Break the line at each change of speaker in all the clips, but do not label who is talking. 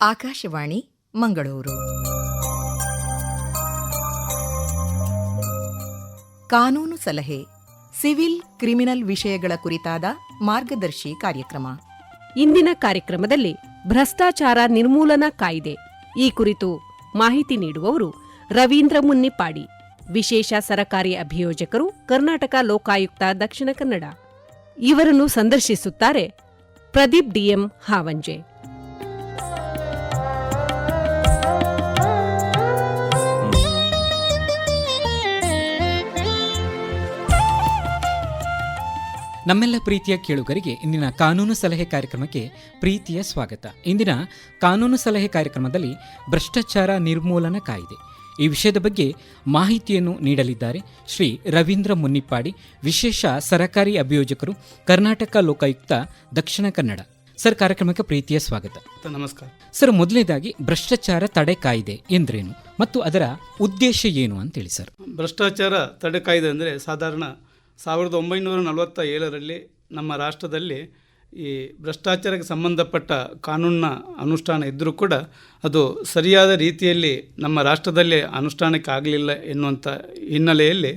ಆಕಾಶವಾಣಿ ಮಂಗಳೂರು. ಕಾನೂನು ಸಲಹೆ, civil criminal ವಿಷಯಗಳ ಕುರಿತಾದ ಮಾರ್ಗದರ್ಶಿ ಕಾರ್ಯಕ್ರಮ.
ಇಂದಿನ ಕಾರ್ಯಕ್ರಮದಲ್ಲಿ ಭ್ರಷ್ಟಾಚಾರ ನಿರ್ಮೂಲನಾ ಕಾಯ್ದೆ ಈ ಕುರಿತು ಮಾಹಿತಿ ನೀಡುವವರು ರವೀಂದ್ರ ಮುನ್ನಿಪ್ಪಾಡಿ, ವಿಶೇಷ ಸರಕಾರಿ ಅಭಿಯೋಜಕರು, ಕರ್ನಾಟಕ ಲೋಕಾಯುಕ್ತ ದಕ್ಷಿಣ ಕನ್ನಡ. ಇವರನ್ನು ಸಂದರ್ಶಿಸುತ್ತಾರೆ ಪ್ರದೀಪ್ ಡಿಎಂ ಹಾವಂಜೆ.
ನಮ್ಮೆಲ್ಲ ಪ್ರೀತಿಯ ಕೇಳುಗರಿಗೆ ಇಂದಿನ ಕಾನೂನು ಸಲಹೆ ಕಾರ್ಯಕ್ರಮಕ್ಕೆ ಪ್ರೀತಿಯ ಸ್ವಾಗತ. ಇಂದಿನ ಕಾನೂನು ಸಲಹೆ ಕಾರ್ಯಕ್ರಮದಲ್ಲಿ ಭ್ರಷ್ಟಾಚಾರ ನಿರ್ಮೂಲನಾ ಕಾಯ್ದೆ ಈ ವಿಷಯದ ಬಗ್ಗೆ ಮಾಹಿತಿಯನ್ನು ನೀಡಲಿದ್ದಾರೆ ಶ್ರೀ ರವೀಂದ್ರ ಮುನ್ನಿಪ್ಪಾಡಿ, ವಿಶೇಷ ಸರಕಾರಿ ಅಭಿಯೋಜಕರು, ಕರ್ನಾಟಕ ಲೋಕಾಯುಕ್ತ ದಕ್ಷಿಣ ಕನ್ನಡ. ಸರ್, ಕಾರ್ಯಕ್ರಮಕ್ಕೆ ಪ್ರೀತಿಯ ಸ್ವಾಗತ.
ನಮಸ್ಕಾರ
ಸರ್, ಮೊದಲನೇದಾಗಿ ಭ್ರಷ್ಟಾಚಾರ ತಡೆ ಕಾಯ್ದೆ ಎಂದ್ರೇನು ಮತ್ತು ಅದರ ಉದ್ದೇಶ ಏನು ಅಂತೇಳಿ ಸರ್.
ಭ್ರಷ್ಟಾಚಾರ ತಡೆ ಕಾಯ್ದೆ ಅಂದರೆ ಸಾಧಾರಣ 1947ರಲ್ಲಿ ನಮ್ಮ ರಾಷ್ಟ್ರದಲ್ಲಿ ಈ ಭ್ರಷ್ಟಾಚಾರಕ್ಕೆ ಸಂಬಂಧಪಟ್ಟ ಕಾನೂನಿನ ಅನುಷ್ಠಾನ ಇದ್ದರೂ ಕೂಡ ಅದು ಸರಿಯಾದ ರೀತಿಯಲ್ಲಿ ನಮ್ಮ ರಾಷ್ಟ್ರದಲ್ಲಿ ಅನುಷ್ಠಾನಕ್ಕೆ ಆಗಲಿಲ್ಲ ಎನ್ನುವಂಥ ಹಿನ್ನೆಲೆಯಲ್ಲಿ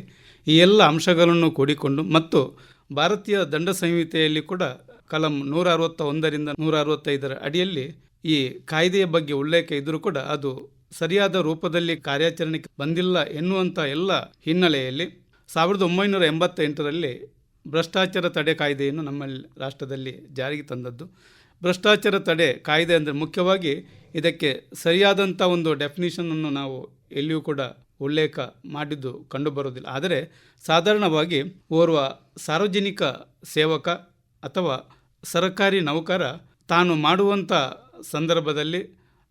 ಈ ಎಲ್ಲ ಅಂಶಗಳನ್ನು ಕೂಡಿಕೊಂಡು ಮತ್ತು ಭಾರತೀಯ ದಂಡ ಸಂಹಿತೆಯಲ್ಲಿ ಕೂಡ ಕಲಂ 161ರಿಂದ 165 ಅಡಿಯಲ್ಲಿ ಈ ಕಾಯ್ದೆಯ ಬಗ್ಗೆ ಉಲ್ಲೇಖ ಇದ್ದರೂ ಕೂಡ ಅದು ಸರಿಯಾದ ರೂಪದಲ್ಲಿ ಕಾರ್ಯಾಚರಣೆಗೆ ಬಂದಿಲ್ಲ ಎನ್ನುವಂಥ ಎಲ್ಲ ಹಿನ್ನೆಲೆಯಲ್ಲಿ 1988ರಲ್ಲಿ ಭ್ರಷ್ಟಾಚಾರ ತಡೆ ಕಾಯ್ದೆಯನ್ನು ನಮ್ಮ ರಾಷ್ಟ್ರದಲ್ಲಿ ಜಾರಿಗೆ ತಂದದ್ದು. ಭ್ರಷ್ಟಾಚಾರ ತಡೆ ಕಾಯ್ದೆ ಅಂದರೆ ಮುಖ್ಯವಾಗಿ ಇದಕ್ಕೆ ಸರಿಯಾದಂಥ ಒಂದು ಡೆಫಿನಿಷನನ್ನು ನಾವು ಎಲ್ಲಿಯೂ ಕೂಡ ಉಲ್ಲೇಖ ಮಾಡಿದ್ದು ಕಂಡುಬರೋದಿಲ್ಲ. ಆದರೆ ಸಾಧಾರಣವಾಗಿ ಓರ್ವ ಸಾರ್ವಜನಿಕ ಸೇವಕ ಅಥವಾ ಸರ್ಕಾರಿ ನೌಕರ ತಾನು ಮಾಡುವಂಥ ಸಂದರ್ಭದಲ್ಲಿ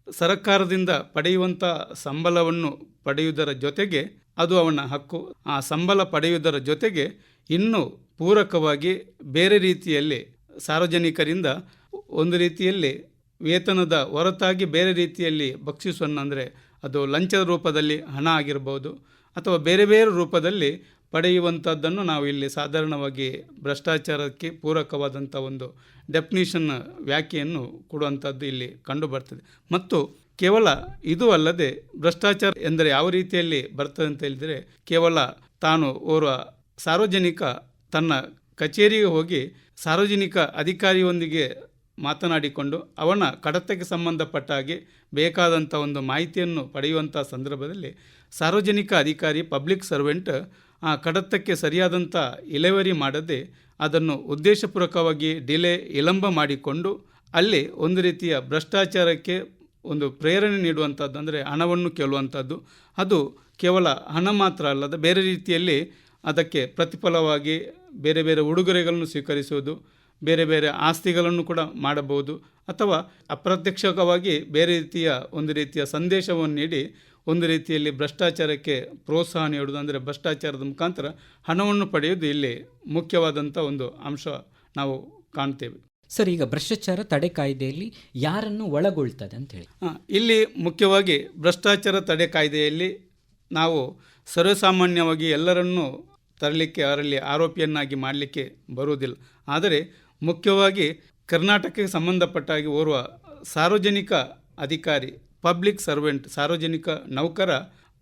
ಸರ್ಕಾರದಿಂದ ಪಡೆಯುವಂಥ ಸಂಬಳವನ್ನು ಪಡೆಯುವುದರ ಜೊತೆಗೆ ಅದು ಅವನ ಹಕ್ಕು. ಆ ಸಂಬಳ ಪಡೆಯುವುದರ ಜೊತೆಗೆ ಇನ್ನೂ ಪೂರಕವಾಗಿ ಬೇರೆ ರೀತಿಯಲ್ಲಿ ಸಾರ್ವಜನಿಕರಿಂದ ಒಂದು ರೀತಿಯಲ್ಲಿ ವೇತನದ ಹೊರತಾಗಿ ಬೇರೆ ರೀತಿಯಲ್ಲಿ ಬಕ್ಷಿಸನ್ನು, ಅಂದರೆ ಅದು ಲಂಚದ ರೂಪದಲ್ಲಿ ಹಣ ಆಗಿರ್ಬೋದು ಅಥವಾ ಬೇರೆ ಬೇರೆ ರೂಪದಲ್ಲಿ ಪಡೆಯುವಂಥದ್ದನ್ನು ನಾವು ಇಲ್ಲಿ ಸಾಧಾರಣವಾಗಿ ಭ್ರಷ್ಟಾಚಾರಕ್ಕೆ ಪೂರಕವಾದಂಥ ಒಂದು ಡೆಫಿನಿಷನ್ ವ್ಯಾಖ್ಯೆಯನ್ನು ಕೊಡುವಂಥದ್ದು ಇಲ್ಲಿ ಕಂಡುಬರ್ತದೆ. ಮತ್ತು ಕೇವಲ ಇದು ಅಲ್ಲದೆ ಭ್ರಷ್ಟಾಚಾರ ಎಂದರೆ ಯಾವ ರೀತಿಯಲ್ಲಿ ಬರ್ತದೆ ಅಂತ ಹೇಳಿದರೆ, ಕೇವಲ ತಾನು ಓರ್ವ ಸಾರ್ವಜನಿಕ ತನ್ನ ಕಚೇರಿಗೆ ಹೋಗಿ ಸಾರ್ವಜನಿಕ ಅಧಿಕಾರಿಯೊಂದಿಗೆ ಮಾತನಾಡಿಕೊಂಡು ಅವನ ಕಡತಕ್ಕೆ ಸಂಬಂಧಪಟ್ಟ ಹಾಗೆ ಬೇಕಾದಂಥ ಒಂದು ಮಾಹಿತಿಯನ್ನು ಪಡೆಯುವಂಥ ಸಂದರ್ಭದಲ್ಲಿ ಸಾರ್ವಜನಿಕ ಅಧಿಕಾರಿ, ಪಬ್ಲಿಕ್ ಸರ್ವೆಂಟ್ ಆ ಕಡತಕ್ಕೆ ಸರಿಯಾದಂಥ ಇಲೆವರಿ ಮಾಡದೆ ಅದನ್ನು ಉದ್ದೇಶಪೂರ್ವಕವಾಗಿ ವಿಳಂಬ ಮಾಡಿಕೊಂಡು ಅಲ್ಲಿ ಒಂದು ರೀತಿಯ ಭ್ರಷ್ಟಾಚಾರಕ್ಕೆ ಒಂದು ಪ್ರೇರಣೆ ನೀಡುವಂಥದ್ದು, ಅಂದರೆ ಹಣವನ್ನು ಕೇಳುವಂಥದ್ದು. ಅದು ಕೇವಲ ಹಣ ಮಾತ್ರ ಅಲ್ಲದೆ ಬೇರೆ ರೀತಿಯಲ್ಲಿ ಅದಕ್ಕೆ ಪ್ರತಿಫಲವಾಗಿ ಬೇರೆ ಬೇರೆ ಉಡುಗೊರೆಗಳನ್ನು ಸ್ವೀಕರಿಸುವುದು, ಬೇರೆ ಬೇರೆ ಆಸ್ತಿಗಳನ್ನು ಕೂಡ ಮಾಡಬಹುದು, ಅಥವಾ ಅಪ್ರತ್ಯಕ್ಷವಾಗಿ ಬೇರೆ ಒಂದು ರೀತಿಯ ಸಂದೇಶವನ್ನು ನೀಡಿ ಒಂದು ರೀತಿಯಲ್ಲಿ ಭ್ರಷ್ಟಾಚಾರಕ್ಕೆ ಪ್ರೋತ್ಸಾಹ ನೀಡುವುದು, ಅಂದರೆ ಭ್ರಷ್ಟಾಚಾರದ ಮುಖಾಂತರ ಹಣವನ್ನು ಪಡೆಯುವುದು ಇಲ್ಲಿ ಮುಖ್ಯವಾದಂಥ ಒಂದು ಅಂಶ ನಾವು ಕಾಣ್ತೇವೆ.
ಸರ್, ಈಗ ಭ್ರಷ್ಟಾಚಾರ ತಡೆ ಕಾಯ್ದೆಯಲ್ಲಿ ಯಾರನ್ನು ಒಳಗೊಳ್ತದೆ ಅಂತೇಳಿ?
ಇಲ್ಲಿ ಮುಖ್ಯವಾಗಿ ಭ್ರಷ್ಟಾಚಾರ ತಡೆ ಕಾಯ್ದೆಯಲ್ಲಿ ನಾವು ಸರ್ವಸಾಮಾನ್ಯವಾಗಿ ಎಲ್ಲರನ್ನೂ ತರಲಿಕ್ಕೆ, ಅವರಲ್ಲಿ ಆರೋಪಿಯನ್ನಾಗಿ ಮಾಡಲಿಕ್ಕೆ ಬರುವುದಿಲ್ಲ. ಆದರೆ ಮುಖ್ಯವಾಗಿ ಕರ್ನಾಟಕಕ್ಕೆ ಸಂಬಂಧಪಟ್ಟಾಗಿ ಓರ್ವ ಸಾರ್ವಜನಿಕ ಅಧಿಕಾರಿ, ಪಬ್ಲಿಕ್ ಸರ್ವೆಂಟ್, ಸಾರ್ವಜನಿಕ ನೌಕರ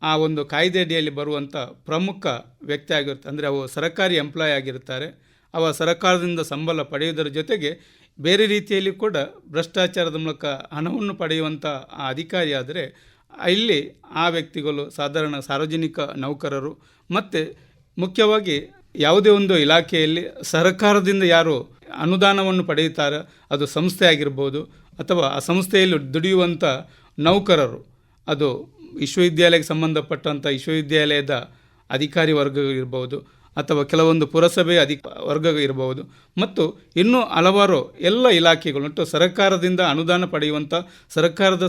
ಆ ಒಂದು ಕಾಯ್ದೆ ಅಡಿಯಲ್ಲಿ ಬರುವಂಥ ಪ್ರಮುಖ ವ್ಯಕ್ತಿ ಆಗಿರುತ್ತೆ. ಅಂದರೆ ಅವು ಸರ್ಕಾರಿ ಎಂಪ್ಲಾಯ್ ಆಗಿರ್ತಾರೆ. ಅವ ಸರ್ಕಾರದಿಂದ ಸಂಬಳ ಪಡೆಯುವುದರ ಜೊತೆಗೆ ಬೇರೆ ರೀತಿಯಲ್ಲಿ ಕೂಡ ಭ್ರಷ್ಟಾಚಾರದ ಮೂಲಕ ಹಣವನ್ನು ಪಡೆಯುವಂಥ ಆ ಅಧಿಕಾರಿ ಆದರೆ ಇಲ್ಲಿ ಆ ವ್ಯಕ್ತಿಗಳು ಸಾಧಾರಣ ಸಾರ್ವಜನಿಕ ನೌಕರರು. ಮತ್ತು ಮುಖ್ಯವಾಗಿ ಯಾವುದೇ ಒಂದು ಇಲಾಖೆಯಲ್ಲಿ ಸರ್ಕಾರದಿಂದ ಯಾರು ಅನುದಾನವನ್ನು ಪಡೆಯುತ್ತಾರೆ, ಅದು ಸಂಸ್ಥೆ ಆಗಿರ್ಬೋದು ಅಥವಾ ಆ ಸಂಸ್ಥೆಯಲ್ಲಿ ದುಡಿಯುವಂಥ ನೌಕರರು, ಅದು ವಿಶ್ವವಿದ್ಯಾಲಯಕ್ಕೆ ಸಂಬಂಧಪಟ್ಟಂಥ ವಿಶ್ವವಿದ್ಯಾಲಯದ ಅಧಿಕಾರಿ ವರ್ಗ ಇರ್ಬೋದು ಅಥವಾ ಕೆಲವೊಂದು ಪುರಸಭೆಯ ವರ್ಗ ಇರಬಹುದು, ಮತ್ತು ಇನ್ನೂ ಹಲವಾರು ಎಲ್ಲ ಇಲಾಖೆಗಳು ಒಟ್ಟು ಸರ್ಕಾರದಿಂದ ಅನುದಾನ ಪಡೆಯುವಂಥ, ಸರ್ಕಾರದ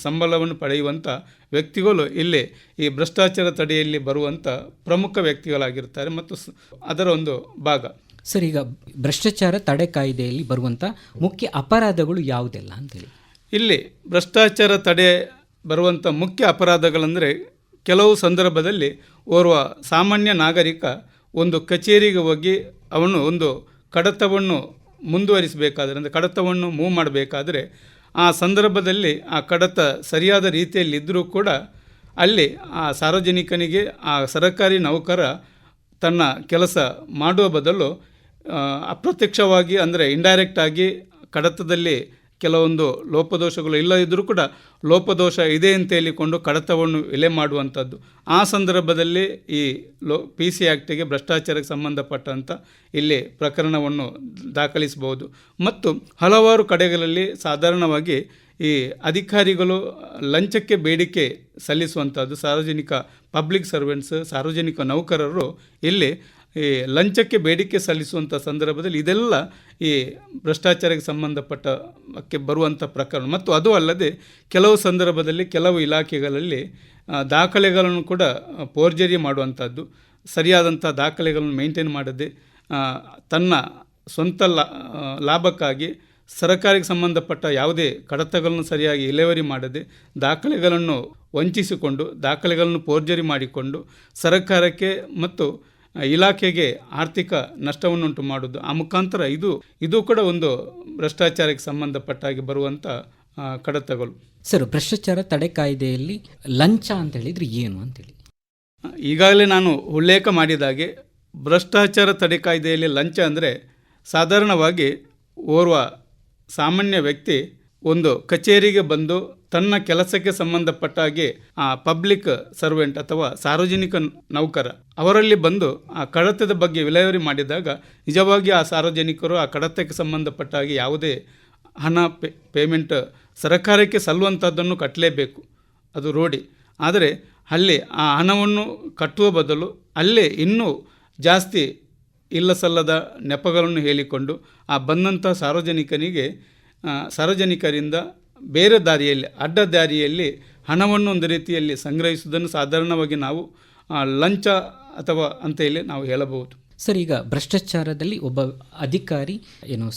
ಸಂಬಳವನ್ನು ಪಡೆಯುವಂಥ ವ್ಯಕ್ತಿಗಳು ಇಲ್ಲಿ ಈ ಭ್ರಷ್ಟಾಚಾರ ತಡೆಯಲ್ಲಿ ಬರುವಂಥ ಪ್ರಮುಖ ವ್ಯಕ್ತಿಗಳಾಗಿರ್ತಾರೆ ಮತ್ತು ಅದರ ಒಂದು ಭಾಗ.
ಸರ್, ಈಗ ಭ್ರಷ್ಟಾಚಾರ ತಡೆ ಕಾಯ್ದೆಯಲ್ಲಿ ಬರುವಂಥ ಮುಖ್ಯ ಅಪರಾಧಗಳು ಯಾವುದೆಲ್ಲ ಅಂತೇಳಿ?
ಇಲ್ಲಿ ಭ್ರಷ್ಟಾಚಾರ ತಡೆ ಬರುವಂಥ ಮುಖ್ಯ ಅಪರಾಧಗಳಂದರೆ, ಕೆಲವು ಸಂದರ್ಭದಲ್ಲಿ ಓರ್ವ ಸಾಮಾನ್ಯ ನಾಗರಿಕ ಒಂದು ಕಚೇರಿಗೆ ಹೋಗಿ ಅವನು ಒಂದು ಕಡತವನ್ನು ಮುಂದುವರಿಸಬೇಕಾದ್ರೆ, ಅಂದರೆ ಕಡತವನ್ನು ಮೂವ್ ಮಾಡಬೇಕಾದ್ರೆ ಆ ಸಂದರ್ಭದಲ್ಲಿ ಆ ಕಡತ ಸರಿಯಾದ ರೀತಿಯಲ್ಲಿ ಇದ್ದರೂ ಕೂಡ ಅಲ್ಲಿ ಆ ಸಾರ್ವಜನಿಕನಿಗೆ ಆ ಸರ್ಕಾರಿ ನೌಕರ ತನ್ನ ಕೆಲಸ ಮಾಡುವ ಬದಲು ಅಪ್ರತ್ಯಕ್ಷವಾಗಿ ಅಂದರೆ ಇಂಡೈರೆಕ್ಟಾಗಿ ಕಡತದಲ್ಲಿ ಕೆಲವೊಂದು ಲೋಪದೋಷಗಳು ಇಲ್ಲದಿದ್ದರೂ ಕೂಡ ಲೋಪದೋಷ ಇದೆ ಅಂತ ಹೇಳಿಕೊಂಡು ಕಡತವನ್ನು ವಿಲೆ ಮಾಡುವಂಥದ್ದು. ಆ ಸಂದರ್ಭದಲ್ಲಿ ಈ PC ಆ್ಯಕ್ಟಿಗೆ ಭ್ರಷ್ಟಾಚಾರಕ್ಕೆ ಸಂಬಂಧಪಟ್ಟಂಥ ಇಲ್ಲಿ ಪ್ರಕರಣವನ್ನು ದಾಖಲಿಸಬಹುದು. ಮತ್ತು ಹಲವಾರು ಕಡೆಗಳಲ್ಲಿ ಸಾಧಾರಣವಾಗಿ ಈ ಅಧಿಕಾರಿಗಳು ಲಂಚಕ್ಕೆ ಬೇಡಿಕೆ ಸಲ್ಲಿಸುವಂಥದ್ದು, ಸಾರ್ವಜನಿಕ ಪಬ್ಲಿಕ್ ಸರ್ವೆಂಟ್ಸ್ ಸಾರ್ವಜನಿಕ ನೌಕರರು ಇಲ್ಲಿ ಈ ಲಂಚಕ್ಕೆ ಬೇಡಿಕೆ ಸಲ್ಲಿಸುವಂಥ ಸಂದರ್ಭದಲ್ಲಿ ಇದೆಲ್ಲ ಈ ಭ್ರಷ್ಟಾಚಾರಕ್ಕೆ ಸಂಬಂಧಪಟ್ಟಕ್ಕೆ ಬರುವಂಥ ಪ್ರಕರಣ. ಮತ್ತು ಅದು ಅಲ್ಲದೆ ಕೆಲವು ಸಂದರ್ಭದಲ್ಲಿ ಕೆಲವು ಇಲಾಖೆಗಳಲ್ಲಿ ದಾಖಲೆಗಳನ್ನು ಕೂಡ ಫೋರ್ಜರಿ ಮಾಡುವಂಥದ್ದು, ಸರಿಯಾದಂಥ ದಾಖಲೆಗಳನ್ನು ಮೇಂಟೈನ್ ಮಾಡದೆ ತನ್ನ ಸ್ವಂತ ಲಾಭಕ್ಕಾಗಿ ಸರ್ಕಾರಕ್ಕೆ ಸಂಬಂಧಪಟ್ಟ ಯಾವುದೇ ಕಡತಗಳನ್ನು ಸರಿಯಾಗಿ ಇಲೆವರಿ ಮಾಡದೆ ದಾಖಲೆಗಳನ್ನು ವಂಚಿಸಿಕೊಂಡು ದಾಖಲೆಗಳನ್ನು ಫೋರ್ಜರಿ ಮಾಡಿಕೊಂಡು ಸರ್ಕಾರಕ್ಕೆ ಮತ್ತು ಇಲಾಖೆಗೆ ಆರ್ಥಿಕ ನಷ್ಟವನ್ನುಂಟು ಮಾಡುವುದು. ಆ ಮುಖಾಂತರ ಇದು ಕೂಡ ಒಂದು ಭ್ರಷ್ಟಾಚಾರಕ್ಕೆ ಸಂಬಂಧಪಟ್ಟಾಗಿ ಬರುವಂಥ ಕಡತಗಳು.
ಸರ್, ಭ್ರಷ್ಟಾಚಾರ ತಡೆ ಕಾಯ್ದೆಯಲ್ಲಿ ಲಂಚ ಅಂತ ಹೇಳಿದರೆ ಏನು ಅಂತೇಳಿ?
ಈಗಾಗಲೇ ನಾನು ಉಲ್ಲೇಖ ಮಾಡಿದಾಗೆ ಭ್ರಷ್ಟಾಚಾರ ತಡೆ ಕಾಯ್ದೆಯಲ್ಲಿ ಲಂಚ ಅಂದರೆ ಸಾಧಾರಣವಾಗಿ ಓರ್ವ ಸಾಮಾನ್ಯ ವ್ಯಕ್ತಿ ಒಂದು ಕಚೇರಿಗೆ ಬಂದು ತನ್ನ ಕೆಲಸಕ್ಕೆ ಸಂಬಂಧಪಟ್ಟ ಹಾಗೆ ಆ ಪಬ್ಲಿಕ್ ಸರ್ವೆಂಟ್ ಅಥವಾ ಸಾರ್ವಜನಿಕ ನೌಕರ ಅವರಲ್ಲಿ ಬಂದು ಆ ಕಡತದ ಬಗ್ಗೆ ವಿಲೇವಾರಿ ಮಾಡಿದಾಗ ನಿಜವಾಗಿ ಆ ಸಾರ್ವಜನಿಕರು ಆ ಕಡತಕ್ಕೆ ಸಂಬಂಧಪಟ್ಟ ಹಾಗೆ ಯಾವುದೇ ಹಣ ಪೇಮೆಂಟ್ ಸರ್ಕಾರಕ್ಕೆ ಸಲ್ಲುವಂಥದ್ದನ್ನು ಕಟ್ಟಲೇಬೇಕು, ಅದು ರೂಢಿ. ಆದರೆ ಅಲ್ಲಿ ಆ ಹಣವನ್ನು ಕಟ್ಟುವ ಬದಲು ಅಲ್ಲೇ ಇನ್ನೂ ಜಾಸ್ತಿ ಇಲ್ಲ ಸಲ್ಲದ ನೆಪಗಳನ್ನು ಹೇಳಿಕೊಂಡು ಆ ಬಂದಂಥ ಸಾರ್ವಜನಿಕರಿಂದ ಬೇರೆ ದಾರಿಯಲ್ಲಿ ಅಡ್ಡ ದಾರಿಯಲ್ಲಿ ಹಣವನ್ನು ಒಂದು ರೀತಿಯಲ್ಲಿ ಸಂಗ್ರಹಿಸುವುದನ್ನು ಸಾಧಾರಣವಾಗಿ ನಾವು ಲಂಚ ಅಥವಾ ಅಂತ ಹೇಳಿ ನಾವು ಹೇಳಬಹುದು.
ಸರ್, ಈಗ ಭ್ರಷ್ಟಾಚಾರದಲ್ಲಿ ಒಬ್ಬ ಅಧಿಕಾರಿ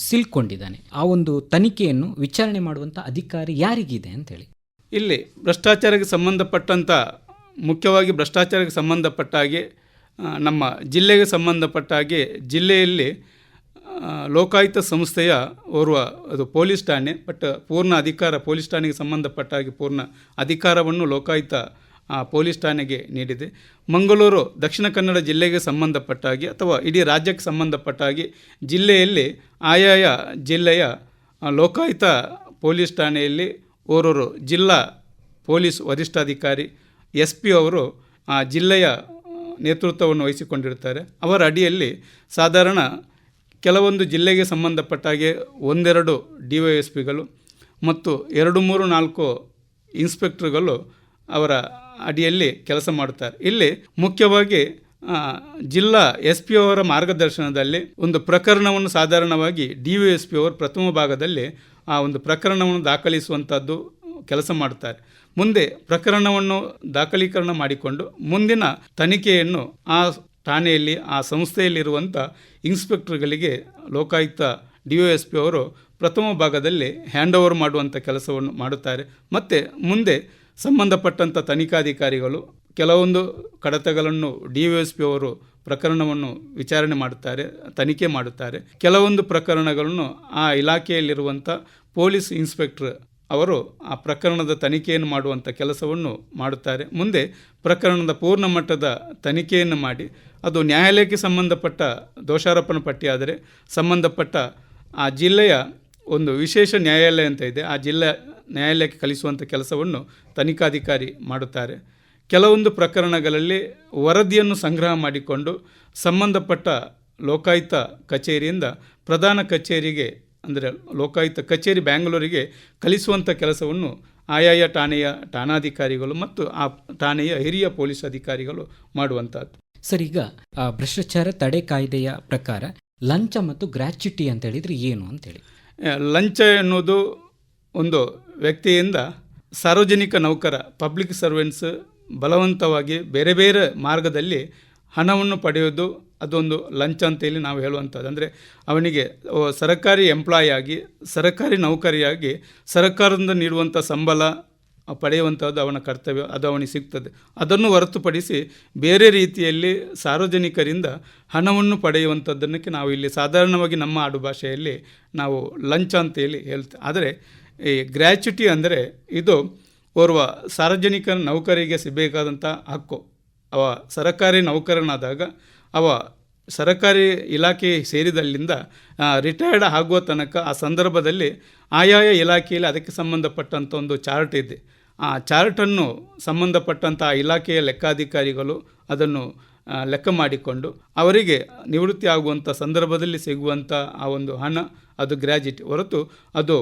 ಸಿಲ್ಕೊಂಡಿದ್ದಾನೆ, ಆ ಒಂದು ತನಿಖೆಯನ್ನು ವಿಚಾರಣೆ ಮಾಡುವಂಥ ಅಧಿಕಾರಿ ಯಾರಿಗಿದೆ ಅಂತೇಳಿ?
ಇಲ್ಲಿ ಭ್ರಷ್ಟಾಚಾರಕ್ಕೆ ಸಂಬಂಧಪಟ್ಟಂಥ ಮುಖ್ಯವಾಗಿ ಭ್ರಷ್ಟಾಚಾರಕ್ಕೆ ಸಂಬಂಧಪಟ್ಟ ಹಾಗೆ ನಮ್ಮ ಜಿಲ್ಲೆಗೆ ಸಂಬಂಧಪಟ್ಟ ಹಾಗೆ ಜಿಲ್ಲೆಯಲ್ಲಿ ಲೋಕಾಯುಕ್ತ ಸಂಸ್ಥೆಯ ಅದು ಪೊಲೀಸ್ ಠಾಣೆ, ಬಟ್ ಪೂರ್ಣ ಅಧಿಕಾರ ಪೊಲೀಸ್ ಠಾಣೆಗೆ ಸಂಬಂಧಪಟ್ಟ ಹಾಗೆ ಪೂರ್ಣ ಅಧಿಕಾರವನ್ನು ಲೋಕಾಯುಕ್ತ ಪೊಲೀಸ್ ಠಾಣೆಗೆ ನೀಡಿದೆ. ಮಂಗಳೂರು ದಕ್ಷಿಣ ಕನ್ನಡ ಜಿಲ್ಲೆಗೆ ಸಂಬಂಧಪಟ್ಟ ಹಾಗೆ ಅಥವಾ ಇಡೀ ರಾಜ್ಯಕ್ಕೆ ಸಂಬಂಧಪಟ್ಟ ಹಾಗೆ ಜಿಲ್ಲೆಯಲ್ಲಿ ಆಯಾಯ ಜಿಲ್ಲೆಯ ಲೋಕಾಯುಕ್ತ ಪೊಲೀಸ್ ಠಾಣೆಯಲ್ಲಿ ಓರೋರು ಜಿಲ್ಲಾ ಪೊಲೀಸ್ ವರಿಷ್ಠಾಧಿಕಾರಿ SP ಅವರು ಆ ಜಿಲ್ಲೆಯ ನೇತೃತ್ವವನ್ನು ವಹಿಸಿಕೊಂಡಿರ್ತಾರೆ. ಅವರ ಅಡಿಯಲ್ಲಿ ಸಾಧಾರಣ ಕೆಲವೊಂದು ಜಿಲ್ಲೆಗೆ ಸಂಬಂಧಪಟ್ಟ ಹಾಗೆ 1-2 DYSPಗಳು ಮತ್ತು 2-3-4 ಇನ್ಸ್ಪೆಕ್ಟರ್ಗಳು ಅವರ ಅಡಿಯಲ್ಲಿ ಕೆಲಸ ಮಾಡುತ್ತಾರೆ. ಇಲ್ಲಿ ಮುಖ್ಯವಾಗಿ ಜಿಲ್ಲಾ SP ಅವರ ಮಾರ್ಗದರ್ಶನದಲ್ಲಿ ಒಂದು ಪ್ರಕರಣವನ್ನು ಸಾಧಾರಣವಾಗಿ DYSP ಅವರು ಪ್ರಥಮ ಭಾಗದಲ್ಲಿ ಆ ಒಂದು ಪ್ರಕರಣವನ್ನು ದಾಖಲಿಸುವಂಥದ್ದು ಕೆಲಸ ಮಾಡುತ್ತಾರೆ. ಮುಂದೆ ಪ್ರಕರಣವನ್ನು ದಾಖಲೀಕರಣ ಮಾಡಿಕೊಂಡು ಮುಂದಿನ ತನಿಖೆಯನ್ನು ಆ ಠಾಣೆಯಲ್ಲಿ ಆ ಸಂಸ್ಥೆಯಲ್ಲಿರುವಂಥ ಇನ್ಸ್ಪೆಕ್ಟರ್ಗಳಿಗೆ ಲೋಕಾಯುಕ್ತ DYSP ಅವರು ಪ್ರಥಮ ಭಾಗದಲ್ಲಿ ಹ್ಯಾಂಡ್ ಓವರ್ ಮಾಡುವಂಥ ಕೆಲಸವನ್ನು ಮಾಡುತ್ತಾರೆ. ಮತ್ತು ಮುಂದೆ ಸಂಬಂಧಪಟ್ಟಂಥ ತನಿಖಾಧಿಕಾರಿಗಳು ಕೆಲವೊಂದು ಕಡತಗಳನ್ನು DYSP ಅವರು ಪ್ರಕರಣವನ್ನು ವಿಚಾರಣೆ ಮಾಡುತ್ತಾರೆ, ತನಿಖೆ ಮಾಡುತ್ತಾರೆ. ಕೆಲವೊಂದು ಪ್ರಕರಣಗಳನ್ನು ಆ ಇಲಾಖೆಯಲ್ಲಿರುವಂಥ ಪೊಲೀಸ್ ಇನ್ಸ್ಪೆಕ್ಟರ್ ಅವರು ಆ ಪ್ರಕರಣದ ತನಿಖೆಯನ್ನು ಮಾಡುವಂಥ ಕೆಲಸವನ್ನು ಮಾಡುತ್ತಾರೆ. ಮುಂದೆ ಪ್ರಕರಣದ ಪೂರ್ಣ ಮಟ್ಟದ ತನಿಖೆಯನ್ನು ಮಾಡಿ ಅದು ನ್ಯಾಯಾಲಯಕ್ಕೆ ಸಂಬಂಧಪಟ್ಟ ದೋಷಾರೋಪಣಾ ಪಟ್ಟಿ ಆದರೆ ಸಂಬಂಧಪಟ್ಟ ಆ ಜಿಲ್ಲೆಯ ಒಂದು ವಿಶೇಷ ನ್ಯಾಯಾಲಯ ಅಂತ ಇದೆ, ಆ ಜಿಲ್ಲೆ ನ್ಯಾಯಾಲಯಕ್ಕೆ ಕಳಿಸುವಂಥ ಕೆಲಸವನ್ನು ತನಿಖಾಧಿಕಾರಿ ಮಾಡುತ್ತಾರೆ. ಕೆಲವೊಂದು ಪ್ರಕರಣಗಳಲ್ಲಿ ವರದಿಯನ್ನು ಸಂಗ್ರಹ ಮಾಡಿಕೊಂಡು ಸಂಬಂಧಪಟ್ಟ ಲೋಕಾಯುಕ್ತ ಕಚೇರಿಯಿಂದ ಪ್ರಧಾನ ಕಚೇರಿಗೆ ಅಂದರೆ ಲೋಕಾಯುಕ್ತ ಕಚೇರಿ ಬ್ಯಾಂಗ್ಳೂರಿಗೆ ಕಳಿಸುವಂಥ ಕೆಲಸವನ್ನು ಆಯಾಯ ಠಾಣೆಯ ಠಾಣಾಧಿಕಾರಿಗಳು ಮತ್ತು ಆ ಠಾಣೆಯ ಹಿರಿಯ ಪೊಲೀಸ್ ಅಧಿಕಾರಿಗಳು ಮಾಡುವಂಥದ್ದು.
ಸರ್, ಈಗ ಭ್ರಷ್ಟಾಚಾರ ತಡೆ ಕಾಯ್ದೆಯ ಪ್ರಕಾರ ಲಂಚ ಮತ್ತು ಗ್ರ್ಯಾಚ್ಯುಟಿ ಅಂತ ಹೇಳಿದರೆ ಏನು ಅಂತೇಳಿ?
ಲಂಚ ಎನ್ನುವುದು ಒಂದು ವ್ಯಕ್ತಿಯಿಂದ ಸಾರ್ವಜನಿಕ ನೌಕರ ಪಬ್ಲಿಕ್ ಸರ್ವೆಂಟ್ಸ್ ಬಲವಂತವಾಗಿ ಬೇರೆ ಬೇರೆ ಮಾರ್ಗದಲ್ಲಿ ಹಣವನ್ನು ಪಡೆಯೋದು ಅದೊಂದು ಲಂಚ ಅಂತೇಳಿ ನಾವು ಹೇಳುವಂಥದ್ದು. ಅಂದರೆ ಅವನಿಗೆ ಸರ್ಕಾರಿ ಎಂಪ್ಲಾಯಿ ಆಗಿ ಸರ್ಕಾರಿ ನೌಕರಿಯಾಗಿ ಸರ್ಕಾರದಿಂದ ನೀಡುವಂಥ ಸಂಬಳ ಪಡೆಯುವಂಥದ್ದು ಅವನ ಕರ್ತವ್ಯ, ಅದು ಅವನಿಗೆ ಸಿಗ್ತದೆ. ಅದನ್ನು ಹೊರತುಪಡಿಸಿ ಬೇರೆ ರೀತಿಯಲ್ಲಿ ಸಾರ್ವಜನಿಕರಿಂದ ಹಣವನ್ನು ಪಡೆಯುವಂಥದ್ದಕ್ಕೆ ನಾವು ಇಲ್ಲಿ ಸಾಧಾರಣವಾಗಿ ನಮ್ಮ ಆಡು ಭಾಷೆಯಲ್ಲಿ ನಾವು ಲಂಚ ಅಂತೇಳಿ ಹೇಳ್ತೇವೆ. ಆದರೆ ಈ ಗ್ರ್ಯಾಚ್ಯುಟಿ ಅಂದರೆ ಇದು ಓರ್ವ ಸಾರ್ವಜನಿಕ ನೌಕರಿಗೆ ಸಿಗಬೇಕಾದಂಥ ಹಕ್ಕು. ಅವ ಸರಕಾರಿ ನೌಕರನಾದಾಗ ಅವ ಸರಕಾರಿ ಇಲಾಖೆ ಸೇರಿದಲ್ಲಿಂದ ರಿಟೈರ್ಡ್ ಆಗುವ ತನಕ ಆ ಸಂದರ್ಭದಲ್ಲಿ ಆಯಾಯ ಇಲಾಖೆಯಲ್ಲಿ ಅದಕ್ಕೆ ಸಂಬಂಧಪಟ್ಟಂಥ ಒಂದು ಚಾರ್ಟ್ ಇದೆ. ಆ ಚಾರ್ಟನ್ನು ಸಂಬಂಧಪಟ್ಟಂಥ ಇಲಾಖೆಯ ಲೆಕ್ಕಾಧಿಕಾರಿಗಳು ಅದನ್ನು ಲೆಕ್ಕ ಮಾಡಿಕೊಂಡು ಅವರಿಗೆ ನಿವೃತ್ತಿ ಆಗುವಂಥ ಸಂದರ್ಭದಲ್ಲಿ ಸಿಗುವಂಥ ಆ ಒಂದು ಹಣ ಅದು ಗ್ರ್ಯಾಚ್ಯುಟಿ ಹೊರತು ಅದು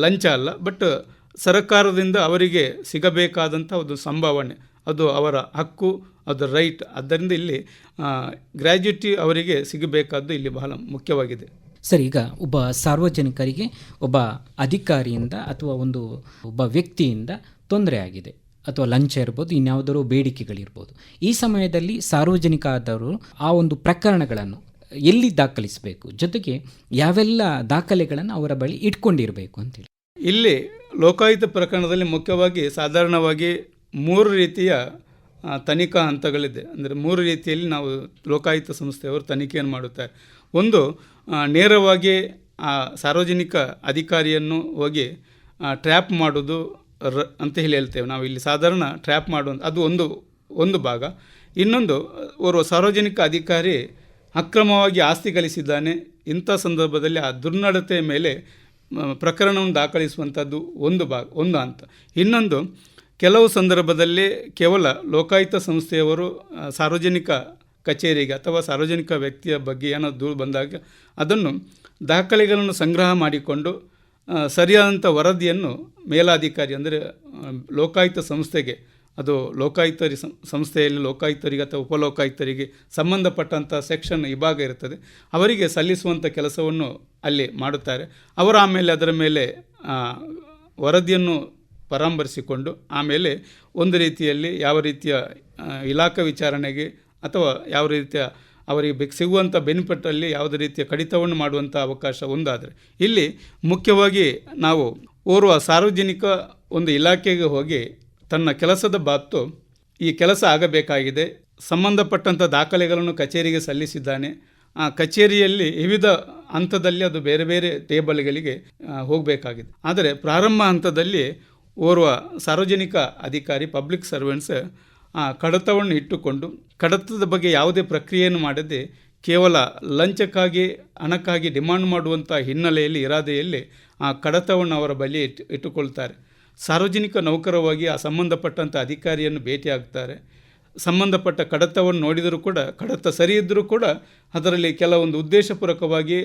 ಲಂಚ ಅಲ್ಲ. ಬಟ್ ಸರ್ಕಾರದಿಂದ ಅವರಿಗೆ ಸಿಗಬೇಕಾದಂಥ ಒಂದು ಸಂಭಾವನೆ, ಅದು ಅವರ ಹಕ್ಕು, ಅದು ರೈಟ್. ಆದ್ದರಿಂದ ಇಲ್ಲಿ ಗ್ರ್ಯಾಚ್ಯುಟಿ ಅವರಿಗೆ ಸಿಗಬೇಕಾದ್ದು ಇಲ್ಲಿ ಬಹಳ ಮುಖ್ಯವಾಗಿದೆ.
ಸರ್, ಈಗ ಒಬ್ಬ ಸಾರ್ವಜನಿಕರಿಗೆ ಒಬ್ಬ ಅಧಿಕಾರಿಯಿಂದ ಅಥವಾ ಒಬ್ಬ ವ್ಯಕ್ತಿಯಿಂದ ತೊಂದರೆ ಆಗಿದೆ, ಅಥವಾ ಲಂಚ ಇರ್ಬೋದು, ಇನ್ಯಾವುದಾದ್ರು ಬೇಡಿಕೆಗಳಿರ್ಬೋದು. ಈ ಸಮಯದಲ್ಲಿ ಸಾರ್ವಜನಿಕ ಆದವರು ಆ ಒಂದು ಪ್ರಕರಣಗಳನ್ನು ಎಲ್ಲಿ ದಾಖಲಿಸಬೇಕು, ಜೊತೆಗೆ ಯಾವೆಲ್ಲ ದಾಖಲೆಗಳನ್ನು ಅವರ ಬಳಿ ಇಟ್ಕೊಂಡಿರಬೇಕು ಅಂತೇಳಿ?
ಇಲ್ಲಿ ಲೋಕಾಯುಕ್ತ ಪ್ರಕರಣದಲ್ಲಿ ಮುಖ್ಯವಾಗಿ ಸಾಧಾರಣವಾಗಿ 3 ರೀತಿಯ ತನಿಖಾ ಹಂತಗಳಿದೆ. ಅಂದರೆ 3 ರೀತಿಯಲ್ಲಿ ನಾವು ಲೋಕಾಯುಕ್ತ ಸಂಸ್ಥೆಯವರು ತನಿಖೆಯನ್ನು ಮಾಡುತ್ತಾರೆ. ಒಂದು, ನೇರವಾಗಿ ಆ ಸಾರ್ವಜನಿಕ ಅಧಿಕಾರಿಯನ್ನು ಹೋಗಿ ಟ್ರ್ಯಾಪ್ ಮಾಡೋದು ಅಂತ ಹೇಳ್ತೇವೆ ನಾವು. ಇಲ್ಲಿ ಸಾಧಾರಣ ಟ್ರ್ಯಾಪ್ ಮಾಡುವಂಥ ಅದು ಒಂದು ಭಾಗ. ಇನ್ನೊಂದು, ಓರ್ವ ಸಾರ್ವಜನಿಕ ಅಧಿಕಾರಿ ಅಕ್ರಮವಾಗಿ ಆಸ್ತಿ ಗಳಿಸಿದ್ದಾನೆ, ಇಂಥ ಸಂದರ್ಭದಲ್ಲಿ ಆ ದುರ್ನಡತೆಯ ಮೇಲೆ ಪ್ರಕರಣವನ್ನು ದಾಖಲಿಸುವಂಥದ್ದು ಒಂದು ಹಂತ. ಇನ್ನೊಂದು, ಕೆಲವು ಸಂದರ್ಭದಲ್ಲಿ ಕೇವಲ ಲೋಕಾಯುಕ್ತ ಸಂಸ್ಥೆಯವರು ಸಾರ್ವಜನಿಕ ಕಚೇರಿಗೆ ಅಥವಾ ಸಾರ್ವಜನಿಕ ವ್ಯಕ್ತಿಯ ಬಗ್ಗೆ ಏನಾದರೂ ದೂರು ಬಂದಾಗ ಅದನ್ನು ದಾಖಲೆಗಳನ್ನು ಸಂಗ್ರಹ ಮಾಡಿಕೊಂಡು ಸರಿಯಾದಂಥ ವರದಿಯನ್ನು ಮೇಲಾಧಿಕಾರಿ ಅಂದರೆ ಲೋಕಾಯುಕ್ತ ಸಂಸ್ಥೆಗೆ, ಅದು ಲೋಕಾಯುಕ್ತರಿ ಸಂಸ್ಥೆಯಲ್ಲಿ ಲೋಕಾಯುಕ್ತರಿಗೆ ಅಥವಾ ಉಪಲೋಕಾಯುಕ್ತರಿಗೆ ಸಂಬಂಧಪಟ್ಟಂಥ ಸೆಕ್ಷನ್ ವಿಭಾಗ ಇರುತ್ತದೆ, ಅವರಿಗೆ ಸಲ್ಲಿಸುವಂಥ ಕೆಲಸವನ್ನು ಅಲ್ಲಿ ಮಾಡುತ್ತಾರೆ. ಅವರು ಆಮೇಲೆ ಅದರ ಮೇಲೆ ವರದಿಯನ್ನು ಪರಾಮರ್ಶಿಸಿಕೊಂಡು ಆಮೇಲೆ ಒಂದು ರೀತಿಯಲ್ಲಿ ಯಾವ ರೀತಿಯ ಇಲಾಖಾ ವಿಚಾರಣೆಗೆ ಅಥವಾ ಯಾವ ರೀತಿಯ ಅವರಿಗೆ ಸಿಗುವಂಥ ಬೆನಿಫಿಟಲ್ಲಿ ಯಾವುದೇ ರೀತಿಯ ಕಡಿತವನ್ನು ಮಾಡುವಂಥ ಅವಕಾಶ ಒಂದಾದರೆ, ಇಲ್ಲಿ ಮುಖ್ಯವಾಗಿ ನಾವು ಓರ್ವ ಸಾರ್ವಜನಿಕ ಒಂದು ಇಲಾಖೆಗೆ ಹೋಗಿ ತನ್ನ ಕೆಲಸದ ಬಾತು ಈ ಕೆಲಸ ಆಗಬೇಕಾಗಿದೆ, ಸಂಬಂಧಪಟ್ಟಂಥ ದಾಖಲೆಗಳನ್ನು ಕಚೇರಿಗೆ ಸಲ್ಲಿಸಿದ್ದಾನೆ, ಆ ಕಚೇರಿಯಲ್ಲಿ ವಿವಿಧ ಹಂತದಲ್ಲಿ ಅದು ಬೇರೆ ಬೇರೆ ಟೇಬಲ್ಗಳಿಗೆ ಹೋಗಬೇಕಾಗಿದೆ. ಆದರೆ ಪ್ರಾರಂಭ ಹಂತದಲ್ಲಿ ಓರ್ವ ಸಾರ್ವಜನಿಕ ಅಧಿಕಾರಿ, ಪಬ್ಲಿಕ್ ಸರ್ವೆಂಟ್ಸ್ ಕಡತವನ್ನು ಇಟ್ಟುಕೊಂಡು ಕಡತದ ಬಗ್ಗೆ ಯಾವುದೇ ಪ್ರಕ್ರಿಯೆಯನ್ನು ಮಾಡದೆ ಕೇವಲ ಲಂಚಕ್ಕಾಗಿ ಹಣಕ್ಕಾಗಿ ಡಿಮಾಂಡ್ ಮಾಡುವಂಥ ಹಿನ್ನೆಲೆಯಲ್ಲಿ ಇರಾದೆಯಲ್ಲಿ ಆ ಕಡತವನ್ನು ಅವರ ಬಳಿ ಇಟ್ಟುಕೊಳ್ತಾರೆ. ಸಾರ್ವಜನಿಕ ನೌಕರವಾಗಿ ಆ ಸಂಬಂಧಪಟ್ಟಂಥ ಅಧಿಕಾರಿಯನ್ನು ಭೇಟಿಯಾಗ್ತಾರೆ. ಸಂಬಂಧಪಟ್ಟ ಕಡತವನ್ನು ನೋಡಿದರೂ ಕೂಡ ಕಡತ ಸರಿ ಇದ್ದರೂ ಕೂಡ ಅದರಲ್ಲಿ ಕೆಲವೊಂದು ಉದ್ದೇಶಪೂರ್ವಕವಾಗಿ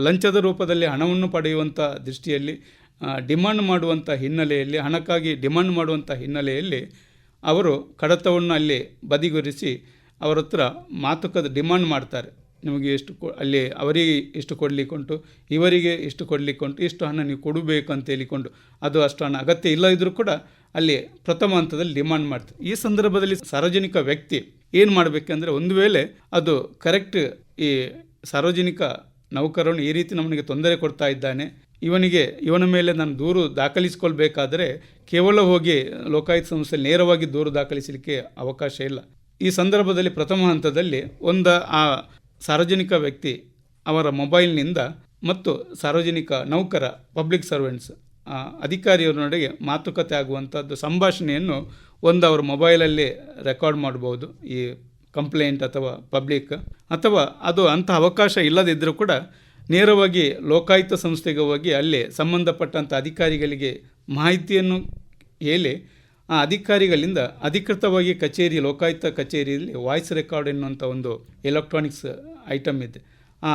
ಲಂಚದ ರೂಪದಲ್ಲಿ ಹಣವನ್ನು ಪಡೆಯುವಂಥ ದೃಷ್ಟಿಯಲ್ಲಿ ಡಿಮಾಂಡ್ ಮಾಡುವಂಥ ಹಿನ್ನೆಲೆಯಲ್ಲಿ, ಹಣಕ್ಕಾಗಿ ಡಿಮಾಂಡ್ ಮಾಡುವಂಥ ಹಿನ್ನೆಲೆಯಲ್ಲಿ ಅವರು ಕಡತವನ್ನು ಅಲ್ಲಿ ಬದಿಗೊರಿಸಿ ಅವರ ಹತ್ರ ಮಾತುಕತೆ ಡಿಮಾಂಡ್ ಮಾಡ್ತಾರೆ. ನಿಮಗೆ ಎಷ್ಟು ಅಲ್ಲಿ ಅವರಿಗೆ ಇಷ್ಟು ಕೊಡಲಿಕ್ಕುಂಟು, ಇವರಿಗೆ ಇಷ್ಟು ಕೊಡಲಿಕ್ಕುಂಟು, ಇಷ್ಟು ಹಣ ನೀವು ಕೊಡಬೇಕು ಅಂತ ಹೇಳಿಕೊಂಡು ಅದು ಅಷ್ಟು ಹಣ ಅಗತ್ಯ ಇಲ್ಲ ಇದ್ದರೂ ಕೂಡ ಅಲ್ಲಿ ಪ್ರಥಮ ಹಂತದಲ್ಲಿ ಡಿಮಾಂಡ್ ಮಾಡ್ತಾರೆ. ಈ ಸಂದರ್ಭದಲ್ಲಿ ಸಾರ್ವಜನಿಕ ವ್ಯಕ್ತಿ ಏನು ಮಾಡಬೇಕಂದ್ರೆ, ಒಂದು ವೇಳೆ ಅದು ಕರೆಕ್ಟ್, ಈ ಸಾರ್ವಜನಿಕ ನೌಕರನು ಈ ರೀತಿ ನಮಗೆ ತೊಂದರೆ ಕೊಡ್ತಾ ಇದ್ದಾನೆ, ಇವನ ಮೇಲೆ ನಾನು ದೂರು ದಾಖಲಿಸಿಕೊಳ್ಬೇಕಾದ್ರೆ ಕೇವಲ ಹೋಗಿ ಲೋಕಾಯುಕ್ತ ಸಂಸ್ಥೆಯಲ್ಲಿ ನೇರವಾಗಿ ದೂರು ದಾಖಲಿಸಲಿಕ್ಕೆ ಅವಕಾಶ ಇಲ್ಲ. ಈ ಸಂದರ್ಭದಲ್ಲಿ ಪ್ರಥಮ ಹಂತದಲ್ಲಿ ಆ ಸಾರ್ವಜನಿಕ ವ್ಯಕ್ತಿ ಅವರ ಮೊಬೈಲ್ನಿಂದ ಮತ್ತು ಸಾರ್ವಜನಿಕ ನೌಕರ, ಪಬ್ಲಿಕ್ ಸರ್ವೆಂಟ್ಸ್ ಅಧಿಕಾರಿಯವರೊಂದಿಗೆ ಮಾತುಕತೆ ಆಗುವಂಥದ್ದು ಸಂಭಾಷಣೆಯನ್ನು ಅವರ ಮೊಬೈಲಲ್ಲಿ ರೆಕಾರ್ಡ್ ಮಾಡ್ಬೋದು, ಈ ಕಂಪ್ಲೇಂಟ್ ಅಥವಾ ಪಬ್ಲಿಕ್. ಅಥವಾ ಅದು ಅಂಥ ಅವಕಾಶ ಇಲ್ಲದಿದ್ದರೂ ಕೂಡ ನೇರವಾಗಿ ಲೋಕಾಯುಕ್ತ ಸಂಸ್ಥೆಗೆ ಹೋಗಿ ಅಲ್ಲಿ ಸಂಬಂಧಪಟ್ಟಂಥ ಅಧಿಕಾರಿಗಳಿಗೆ ಮಾಹಿತಿಯನ್ನು ಹೇಳಿ ಆ ಅಧಿಕಾರಿಗಳಿಂದ ಅಧಿಕೃತವಾಗಿ ಲೋಕಾಯುಕ್ತ ಕಚೇರಿಯಲ್ಲಿ ವಾಯ್ಸ್ ರೆಕಾರ್ಡ್ ಎನ್ನುವಂಥ ಒಂದು ಎಲೆಕ್ಟ್ರಾನಿಕ್ಸ್ ಐಟಮ್ ಇದೆ. ಆ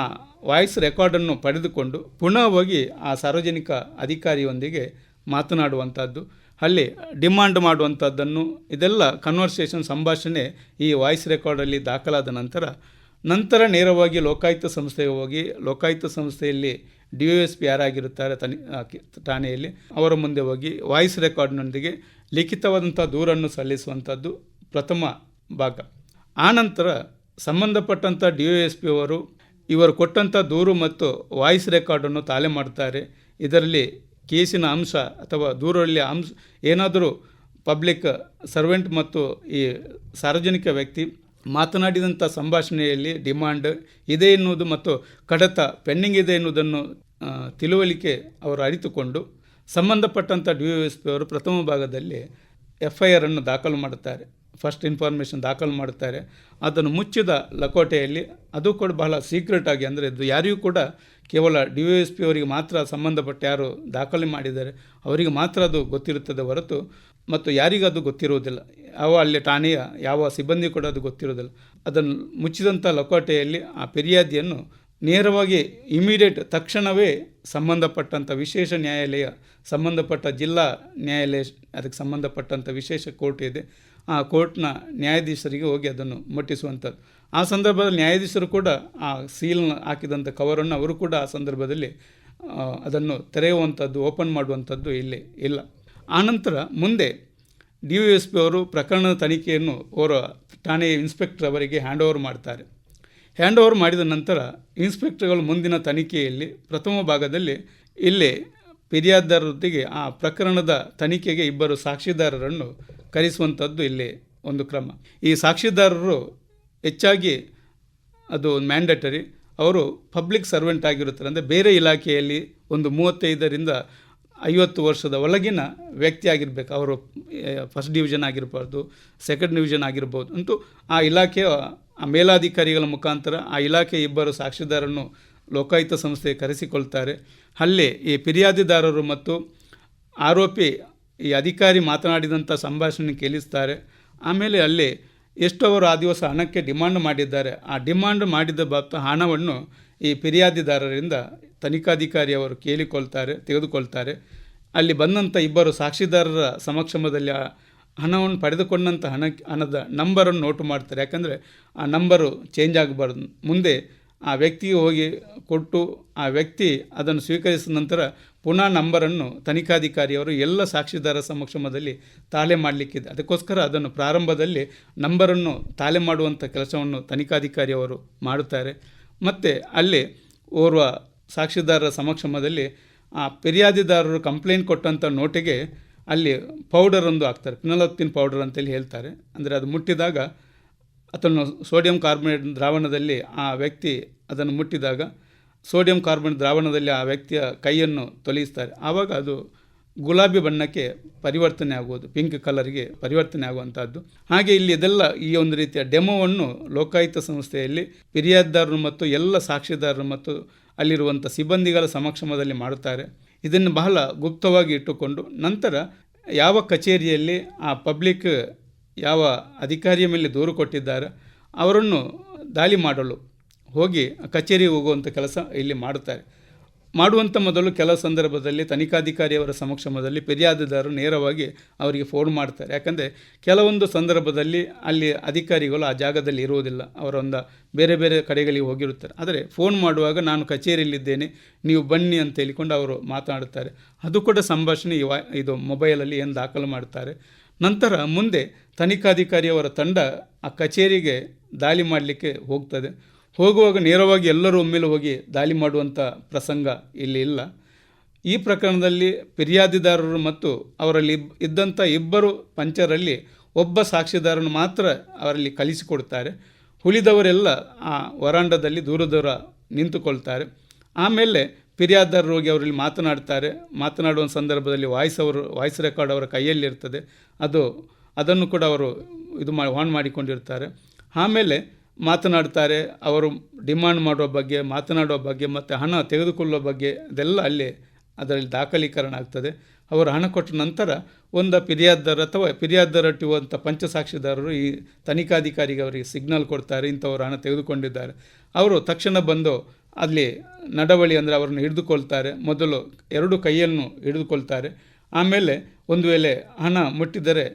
ವಾಯ್ಸ್ ರೆಕಾರ್ಡನ್ನು ಪಡೆದುಕೊಂಡು ಪುನಃ ಹೋಗಿ ಆ ಸಾರ್ವಜನಿಕ ಅಧಿಕಾರಿಯೊಂದಿಗೆ ಮಾತನಾಡುವಂಥದ್ದು, ಅಲ್ಲಿ ಡಿಮಾಂಡ್ ಮಾಡುವಂಥದ್ದನ್ನು, ಇದೆಲ್ಲ ಕನ್ವರ್ಸೇಷನ್ ಸಂಭಾಷಣೆ ಈ ವಾಯ್ಸ್ ರೆಕಾರ್ಡಲ್ಲಿ ದಾಖಲಾದ ನಂತರ ನೇರವಾಗಿ ಲೋಕಾಯುಕ್ತ ಸಂಸ್ಥೆಗೆ ಹೋಗಿ ಲೋಕಾಯುಕ್ತ ಸಂಸ್ಥೆಯಲ್ಲಿ DOSP ಯಾರಾಗಿರುತ್ತಾರೆ ಠಾಣೆಯಲ್ಲಿ ಅವರ ಮುಂದೆ ಹೋಗಿ ವಾಯ್ಸ್ ರೆಕಾರ್ಡ್ನೊಂದಿಗೆ ಲಿಖಿತವಾದಂಥ ದೂರನ್ನು ಸಲ್ಲಿಸುವಂಥದ್ದು ಪ್ರಥಮ ಭಾಗ. ಆನಂತರ ಸಂಬಂಧಪಟ್ಟಂಥ DOSP ಇವರು ಕೊಟ್ಟಂಥ ದೂರು ಮತ್ತು ವಾಯ್ಸ್ ರೆಕಾರ್ಡನ್ನು ತಾಳೆ ಮಾಡ್ತಾರೆ. ಇದರಲ್ಲಿ ಕೇಸಿನ ಅಂಶ ಅಥವಾ ದೂರಲ್ಲಿ ಏನಾದರೂ ಪಬ್ಲಿಕ್ ಸರ್ವೆಂಟ್ ಮತ್ತು ಈ ಸಾರ್ವಜನಿಕ ವ್ಯಕ್ತಿ ಮಾತನಾಡಿದಂಥ ಸಂಭಾಷಣೆಯಲ್ಲಿ ಡಿಮಾಂಡ್ ಇದೆ ಎನ್ನುವುದು ಮತ್ತು ಕಡತ ಪೆಂಡಿಂಗ್ ಇದೆ ಎನ್ನುವುದನ್ನು ತಿಳುವಳಿಕೆ ಅವರು ಅರಿತುಕೊಂಡು ಸಂಬಂಧಪಟ್ಟಂಥ DYSP ಅವರು ಪ್ರಥಮ ಭಾಗದಲ್ಲಿ FIR ಅನ್ನು ದಾಖಲು ಮಾಡುತ್ತಾರೆ, ಫಸ್ಟ್ ಇನ್ಫಾರ್ಮೇಷನ್ ದಾಖಲು ಮಾಡುತ್ತಾರೆ. ಅದನ್ನು ಮುಚ್ಚಿದ ಲಕೋಟೆಯಲ್ಲಿ, ಅದು ಕೂಡ ಬಹಳ ಸೀಕ್ರೆಟ್ ಆಗಿ, ಅಂದರೆ ಇದು ಯಾರಿಗೂ ಕೂಡ ಕೇವಲ DYSP ಅವರಿಗೆ ಮಾತ್ರ ಸಂಬಂಧಪಟ್ಟ ಯಾರು ದಾಖಲೆ ಮಾಡಿದ್ದಾರೆ ಅವರಿಗೆ ಮಾತ್ರ ಅದು ಗೊತ್ತಿರುತ್ತದೆ ಹೊರತು ಮತ್ತು ಯಾರಿಗೂ ಅದು ಗೊತ್ತಿರುವುದಿಲ್ಲ. ಅಲ್ಲಿ ಠಾಣೆಯ ಯಾವ ಸಿಬ್ಬಂದಿ ಕೂಡ ಅದು ಗೊತ್ತಿರುವುದಿಲ್ಲ. ಅದನ್ನು ಮುಚ್ಚಿದಂಥ ಲಕೋಟೆಯಲ್ಲಿ ಆ ಫಿರ್ಯಾದಿಯನ್ನು ನೇರವಾಗಿ ಇಮಿಡಿಯೇಟ್ ತಕ್ಷಣವೇ ಸಂಬಂಧಪಟ್ಟಂಥ ವಿಶೇಷ ನ್ಯಾಯಾಲಯ, ಸಂಬಂಧಪಟ್ಟ ಜಿಲ್ಲಾ ನ್ಯಾಯಾಲಯ, ಅದಕ್ಕೆ ಸಂಬಂಧಪಟ್ಟಂಥ ವಿಶೇಷ ಕೋರ್ಟ್ ಇದೆ, ಆ ಕೋರ್ಟ್ನ ನ್ಯಾಯಾಧೀಶರಿಗೆ ಹೋಗಿ ಅದನ್ನು ಮುಟ್ಟಿಸುವಂಥದ್ದು. ಆ ಸಂದರ್ಭದಲ್ಲಿ ನ್ಯಾಯಾಧೀಶರು ಕೂಡ ಆ ಸೀಲ್ ಹಾಕಿದಂಥ ಕವರನ್ನು ಅವರು ಕೂಡ ಆ ಸಂದರ್ಭದಲ್ಲಿ ಅದನ್ನು ತೆರೆಯುವಂಥದ್ದು, ಓಪನ್ ಮಾಡುವಂಥದ್ದು ಇಲ್ಲಿ ಇಲ್ಲ. ಆನಂತರ ಮುಂದೆ DYSP ಅವರು ಪ್ರಕರಣದ ತನಿಖೆಯನ್ನು ಅವರ ಠಾಣೆಯ ಇನ್ಸ್ಪೆಕ್ಟರ್ ಅವರಿಗೆ ಹ್ಯಾಂಡ್ ಓವರ್ ಮಾಡ್ತಾರೆ. ಹ್ಯಾಂಡ್ ಓವರ್ ಮಾಡಿದ ನಂತರ ಇನ್ಸ್ಪೆಕ್ಟರ್ಗಳು ಮುಂದಿನ ತನಿಖೆಯಲ್ಲಿ ಪ್ರಥಮ ಭಾಗದಲ್ಲಿ ಇಲ್ಲಿ ಫಿರ್ಯಾದಿದಾರರೊಂದಿಗೆ ಆ ಪ್ರಕರಣದ ತನಿಖೆಗೆ ಇಬ್ಬರು ಸಾಕ್ಷಿದಾರರನ್ನು ಕರೆಸುವಂಥದ್ದು ಇಲ್ಲಿ ಒಂದು ಕ್ರಮ. ಈ ಸಾಕ್ಷಿದಾರರು ಹೆಚ್ಚಾಗಿ ಅದು ಮ್ಯಾಂಡೇಟರಿ, ಅವರು ಪಬ್ಲಿಕ್ ಸರ್ವೆಂಟ್ ಆಗಿರುತ್ತಾರೆ. ಅಂದರೆ ಬೇರೆ ಇಲಾಖೆಯಲ್ಲಿ ಒಂದು 35ರಿಂದ 50 ವರ್ಷದ ಒಳಗಿನ ವ್ಯಕ್ತಿ ಆಗಿರಬೇಕು. ಅವರು ಫಸ್ಟ್ ಡಿವಿಷನ್ ಆಗಿರ್ಬಾರ್ದು, ಸೆಕೆಂಡ್ ಡಿವಿಷನ್ ಆಗಿರ್ಬೋದು. ಅಂತೂ ಆ ಇಲಾಖೆಯ ಆ ಮೇಲಾಧಿಕಾರಿಗಳ ಮುಖಾಂತರ ಆ ಇಲಾಖೆ ಇಬ್ಬರು ಸಾಕ್ಷಿದಾರರನ್ನು ಲೋಕಾಯುಕ್ತ ಸಂಸ್ಥೆ ಕರೆಸಿಕೊಳ್ತಾರೆ. ಅಲ್ಲಿ ಈ ಫಿರ್ಯಾದಿದಾರರು ಮತ್ತು ಆರೋಪಿ ಈ ಅಧಿಕಾರಿ ಮಾತನಾಡಿದಂಥ ಸಂಭಾಷಣೆ ಕೇಳಿಸ್ತಾರೆ. ಆಮೇಲೆ ಅಲ್ಲಿ ಎಷ್ಟು ಅವರು ಆ ದಿವಸ ಹಣಕ್ಕೆ ಡಿಮಾಂಡ್ ಮಾಡಿದ್ದಾರೆ, ಆ ಡಿಮಾಂಡ್ ಮಾಡಿದ ಹಣವನ್ನು ಈ ಫಿರ್ಯಾದಿದಾರರಿಂದ ತನಿಖಾಧಿಕಾರಿ ಅವರು ತೆಗೆದುಕೊಳ್ತಾರೆ. ಅಲ್ಲಿ ಬಂದಂಥ ಇಬ್ಬರು ಸಾಕ್ಷಿದಾರರ ಸಮಕ್ಷಮದಲ್ಲಿ ಆ ಹಣವನ್ನು ಪಡೆದುಕೊಂಡಂಥ ಹಣದ ನಂಬರನ್ನು ನೋಟು ಮಾಡ್ತಾರೆ. ಯಾಕಂದರೆ ಆ ನಂಬರು ಚೇಂಜ್ ಆಗಬಾರ್ದು. ಮುಂದೆ ಆ ವ್ಯಕ್ತಿಗೆ ಹೋಗಿ ಕೊಟ್ಟು ಆ ವ್ಯಕ್ತಿ ಅದನ್ನು ಸ್ವೀಕರಿಸಿದ ನಂತರ ಪುನಃ ನಂಬರನ್ನು ತನಿಖಾಧಿಕಾರಿಯವರು ಎಲ್ಲ ಸಾಕ್ಷಿದಾರರ ಸಮಕ್ಷಮದಲ್ಲಿ ತಾಳೆ ಮಾಡಲಿಕ್ಕಿದೆ. ಅದಕ್ಕೋಸ್ಕರ ಅದನ್ನು ಪ್ರಾರಂಭದಲ್ಲಿ ನಂಬರನ್ನು ತಾಳೆ ಮಾಡುವಂಥ ಕೆಲಸವನ್ನು ತನಿಖಾಧಿಕಾರಿಯವರು ಮಾಡುತ್ತಾರೆ. ಮತ್ತು ಅಲ್ಲಿ ಓರ್ವ ಸಾಕ್ಷಿದಾರರ ಸಮಕ್ಷಮದಲ್ಲಿ ಆ ಫಿರ್ಯಾದಿದಾರರು ಕಂಪ್ಲೇಂಟ್ ಕೊಟ್ಟಂಥ ನೋಟಿಗೆ ಅಲ್ಲಿ ಪೌಡರೊಂದು ಹಾಕ್ತಾರೆ, ಫಿನಾಲ್ಫಥಿನ್ ಪೌಡರ್ ಅಂತೇಳಿ ಹೇಳ್ತಾರೆ. ಅಂದರೆ ಅದು ಮುಟ್ಟಿದಾಗ ಅದನ್ನು ಸೋಡಿಯಂ ಕಾರ್ಬನೇಟ್ ದ್ರಾವಣದಲ್ಲಿ ಆ ವ್ಯಕ್ತಿ ಅದನ್ನು ಮುಟ್ಟಿದಾಗ ಸೋಡಿಯಂ ಕಾರ್ಬನೇಟ್ ದ್ರಾವಣದಲ್ಲಿ ಆ ವ್ಯಕ್ತಿಯ ಕೈಯನ್ನು ತೊಲಗಿಸ್ತಾರೆ. ಆವಾಗ ಅದು ಗುಲಾಬಿ ಬಣ್ಣಕ್ಕೆ ಪರಿವರ್ತನೆ ಆಗುವುದು, ಪಿಂಕ್ ಕಲರ್ಗೆ ಪರಿವರ್ತನೆ ಆಗುವಂಥದ್ದು. ಹಾಗೆ ಇಲ್ಲಿ ಇದೆಲ್ಲ ಈ ಒಂದು ರೀತಿಯ ಡೆಮೋವನ್ನು ಲೋಕಾಯುಕ್ತ ಸಂಸ್ಥೆಯಲ್ಲಿ ಫಿರ್ಯಾದಿದಾರರು ಮತ್ತು ಎಲ್ಲ ಸಾಕ್ಷಿದಾರರು ಮತ್ತು ಅಲ್ಲಿರುವಂಥ ಸಿಬ್ಬಂದಿಗಳ ಸಮಕ್ಷಮದಲ್ಲಿ ಮಾಡುತ್ತಾರೆ. ಇದನ್ನು ಬಹಳ ಗುಪ್ತವಾಗಿ ಇಟ್ಟುಕೊಂಡು ನಂತರ ಯಾವ ಕಚೇರಿಯಲ್ಲಿ ಆ ಪಬ್ಲಿಕ್ ಯಾವ ಅಧಿಕಾರಿಯ ಮೇಲೆ ದೂರು ಕೊಟ್ಟಿದ್ದಾರೆ ಅವರನ್ನು ದಾಳಿ ಮಾಡಲು ಹೋಗಿ ಕಚೇರಿಗೆ ಹೋಗುವಂಥ ಕೆಲಸ ಇಲ್ಲಿ ಮಾಡುವಂಥ ಮೊದಲು ಕೆಲವು ಸಂದರ್ಭದಲ್ಲಿ ತನಿಖಾಧಿಕಾರಿಯವರ ಸಮಕ್ಷಮದಲ್ಲಿ ಫಿರ್ಯಾದಿದಾರರು ನೇರವಾಗಿ ಅವರಿಗೆ ಫೋನ್ ಮಾಡ್ತಾರೆ. ಯಾಕಂದರೆ ಕೆಲವೊಂದು ಸಂದರ್ಭದಲ್ಲಿ ಅಲ್ಲಿ ಅಧಿಕಾರಿಗಳು ಆ ಜಾಗದಲ್ಲಿ ಇರುವುದಿಲ್ಲ, ಅವರೊಂದು ಬೇರೆ ಬೇರೆ ಕಡೆಗಳಿಗೆ ಹೋಗಿರುತ್ತಾರೆ. ಆದರೆ ಫೋನ್ ಮಾಡುವಾಗ ನಾನು ಕಚೇರಿಯಲ್ಲಿದ್ದೇನೆ, ನೀವು ಬನ್ನಿ ಅಂತ ಹೇಳಿಕೊಂಡು ಅವರು ಮಾತನಾಡುತ್ತಾರೆ. ಅದು ಕೂಡ ಸಂಭಾಷಣೆ ಇದು ಮೊಬೈಲಲ್ಲಿ ಏನು ದಾಖಲು ಮಾಡ್ತಾರೆ. ನಂತರ ಮುಂದೆ ತನಿಖಾಧಿಕಾರಿಯವರ ತಂಡ ಆ ಕಚೇರಿಗೆ ದಾಳಿ ಮಾಡಲಿಕ್ಕೆ ಹೋಗುವಾಗ ನೇರವಾಗಿ ಎಲ್ಲರೂ ಒಮ್ಮೆಲೆ ಹೋಗಿ ದಾಳಿ ಮಾಡುವಂಥ ಪ್ರಸಂಗ ಇಲ್ಲಿ ಇಲ್ಲ. ಈ ಪ್ರಕರಣದಲ್ಲಿ ಫಿರ್ಯಾದಿದಾರರು ಮತ್ತು ಅವರಲ್ಲಿ ಇದ್ದಂಥ ಇಬ್ಬರು ಪಂಚರಲ್ಲಿ ಒಬ್ಬ ಸಾಕ್ಷಿದಾರನು ಮಾತ್ರ ಅವರಲ್ಲಿ ಕಲಿಸಿಕೊಡ್ತಾರೆ. ಉಳಿದವರೆಲ್ಲ ಆ ವರಾಂಡದಲ್ಲಿ ದೂರ ನಿಂತುಕೊಳ್ತಾರೆ. ಆಮೇಲೆ ಫಿರ್ಯಾದಿದಾರರು ಹೋಗಿ ಅವರಲ್ಲಿ ಮಾತನಾಡುವ ಸಂದರ್ಭದಲ್ಲಿ ವಾಯ್ಸ್ ರೆಕಾರ್ಡ್ ಅವರ ಕೈಯಲ್ಲಿರ್ತದೆ. ಅದನ್ನು ಕೂಡ ಅವರು ಆನ್ ಮಾಡಿಕೊಂಡಿರ್ತಾರೆ. ಆಮೇಲೆ ಮಾತನಾಡ್ತಾರೆ, ಅವರು ಡಿಮಾಂಡ್ ಮಾಡುವ ಬಗ್ಗೆ, ಮಾತನಾಡುವ ಬಗ್ಗೆ ಮತ್ತು ಹಣ ತೆಗೆದುಕೊಳ್ಳುವ ಬಗ್ಗೆ ಅದೆಲ್ಲ ಅಲ್ಲಿ ಅದರಲ್ಲಿ ದಾಖಲೀಕರಣ ಆಗ್ತದೆ. ಅವರು ಹಣ ಕೊಟ್ಟ ನಂತರ ಒಂದು ಫಿರ್ಯಾದಿದಾರ ಅಥವಾ ಫಿರ್ಯಾದಿದಾರಟ್ಟಿರುವಂಥ ಪಂಚಸಾಕ್ಷಿದಾರರು ಈ ತನಿಖಾಧಿಕಾರಿಗೆ ಅವರಿಗೆ ಸಿಗ್ನಲ್ ಕೊಡ್ತಾರೆ, ಇಂಥವರು ಹಣ ತೆಗೆದುಕೊಂಡಿದ್ದಾರೆ. ಅವರು ತಕ್ಷಣ ಬಂದು ಅಲ್ಲಿ ನಡವಳಿ ಅಂದರೆ ಅವರನ್ನು ಹಿಡಿದುಕೊಳ್ತಾರೆ. ಮೊದಲು 2 ಕೈಯನ್ನು ಹಿಡಿದುಕೊಳ್ತಾರೆ. ಆಮೇಲೆ ಒಂದು ವೇಳೆ ಹಣ ಮುಟ್ಟಿದರೆ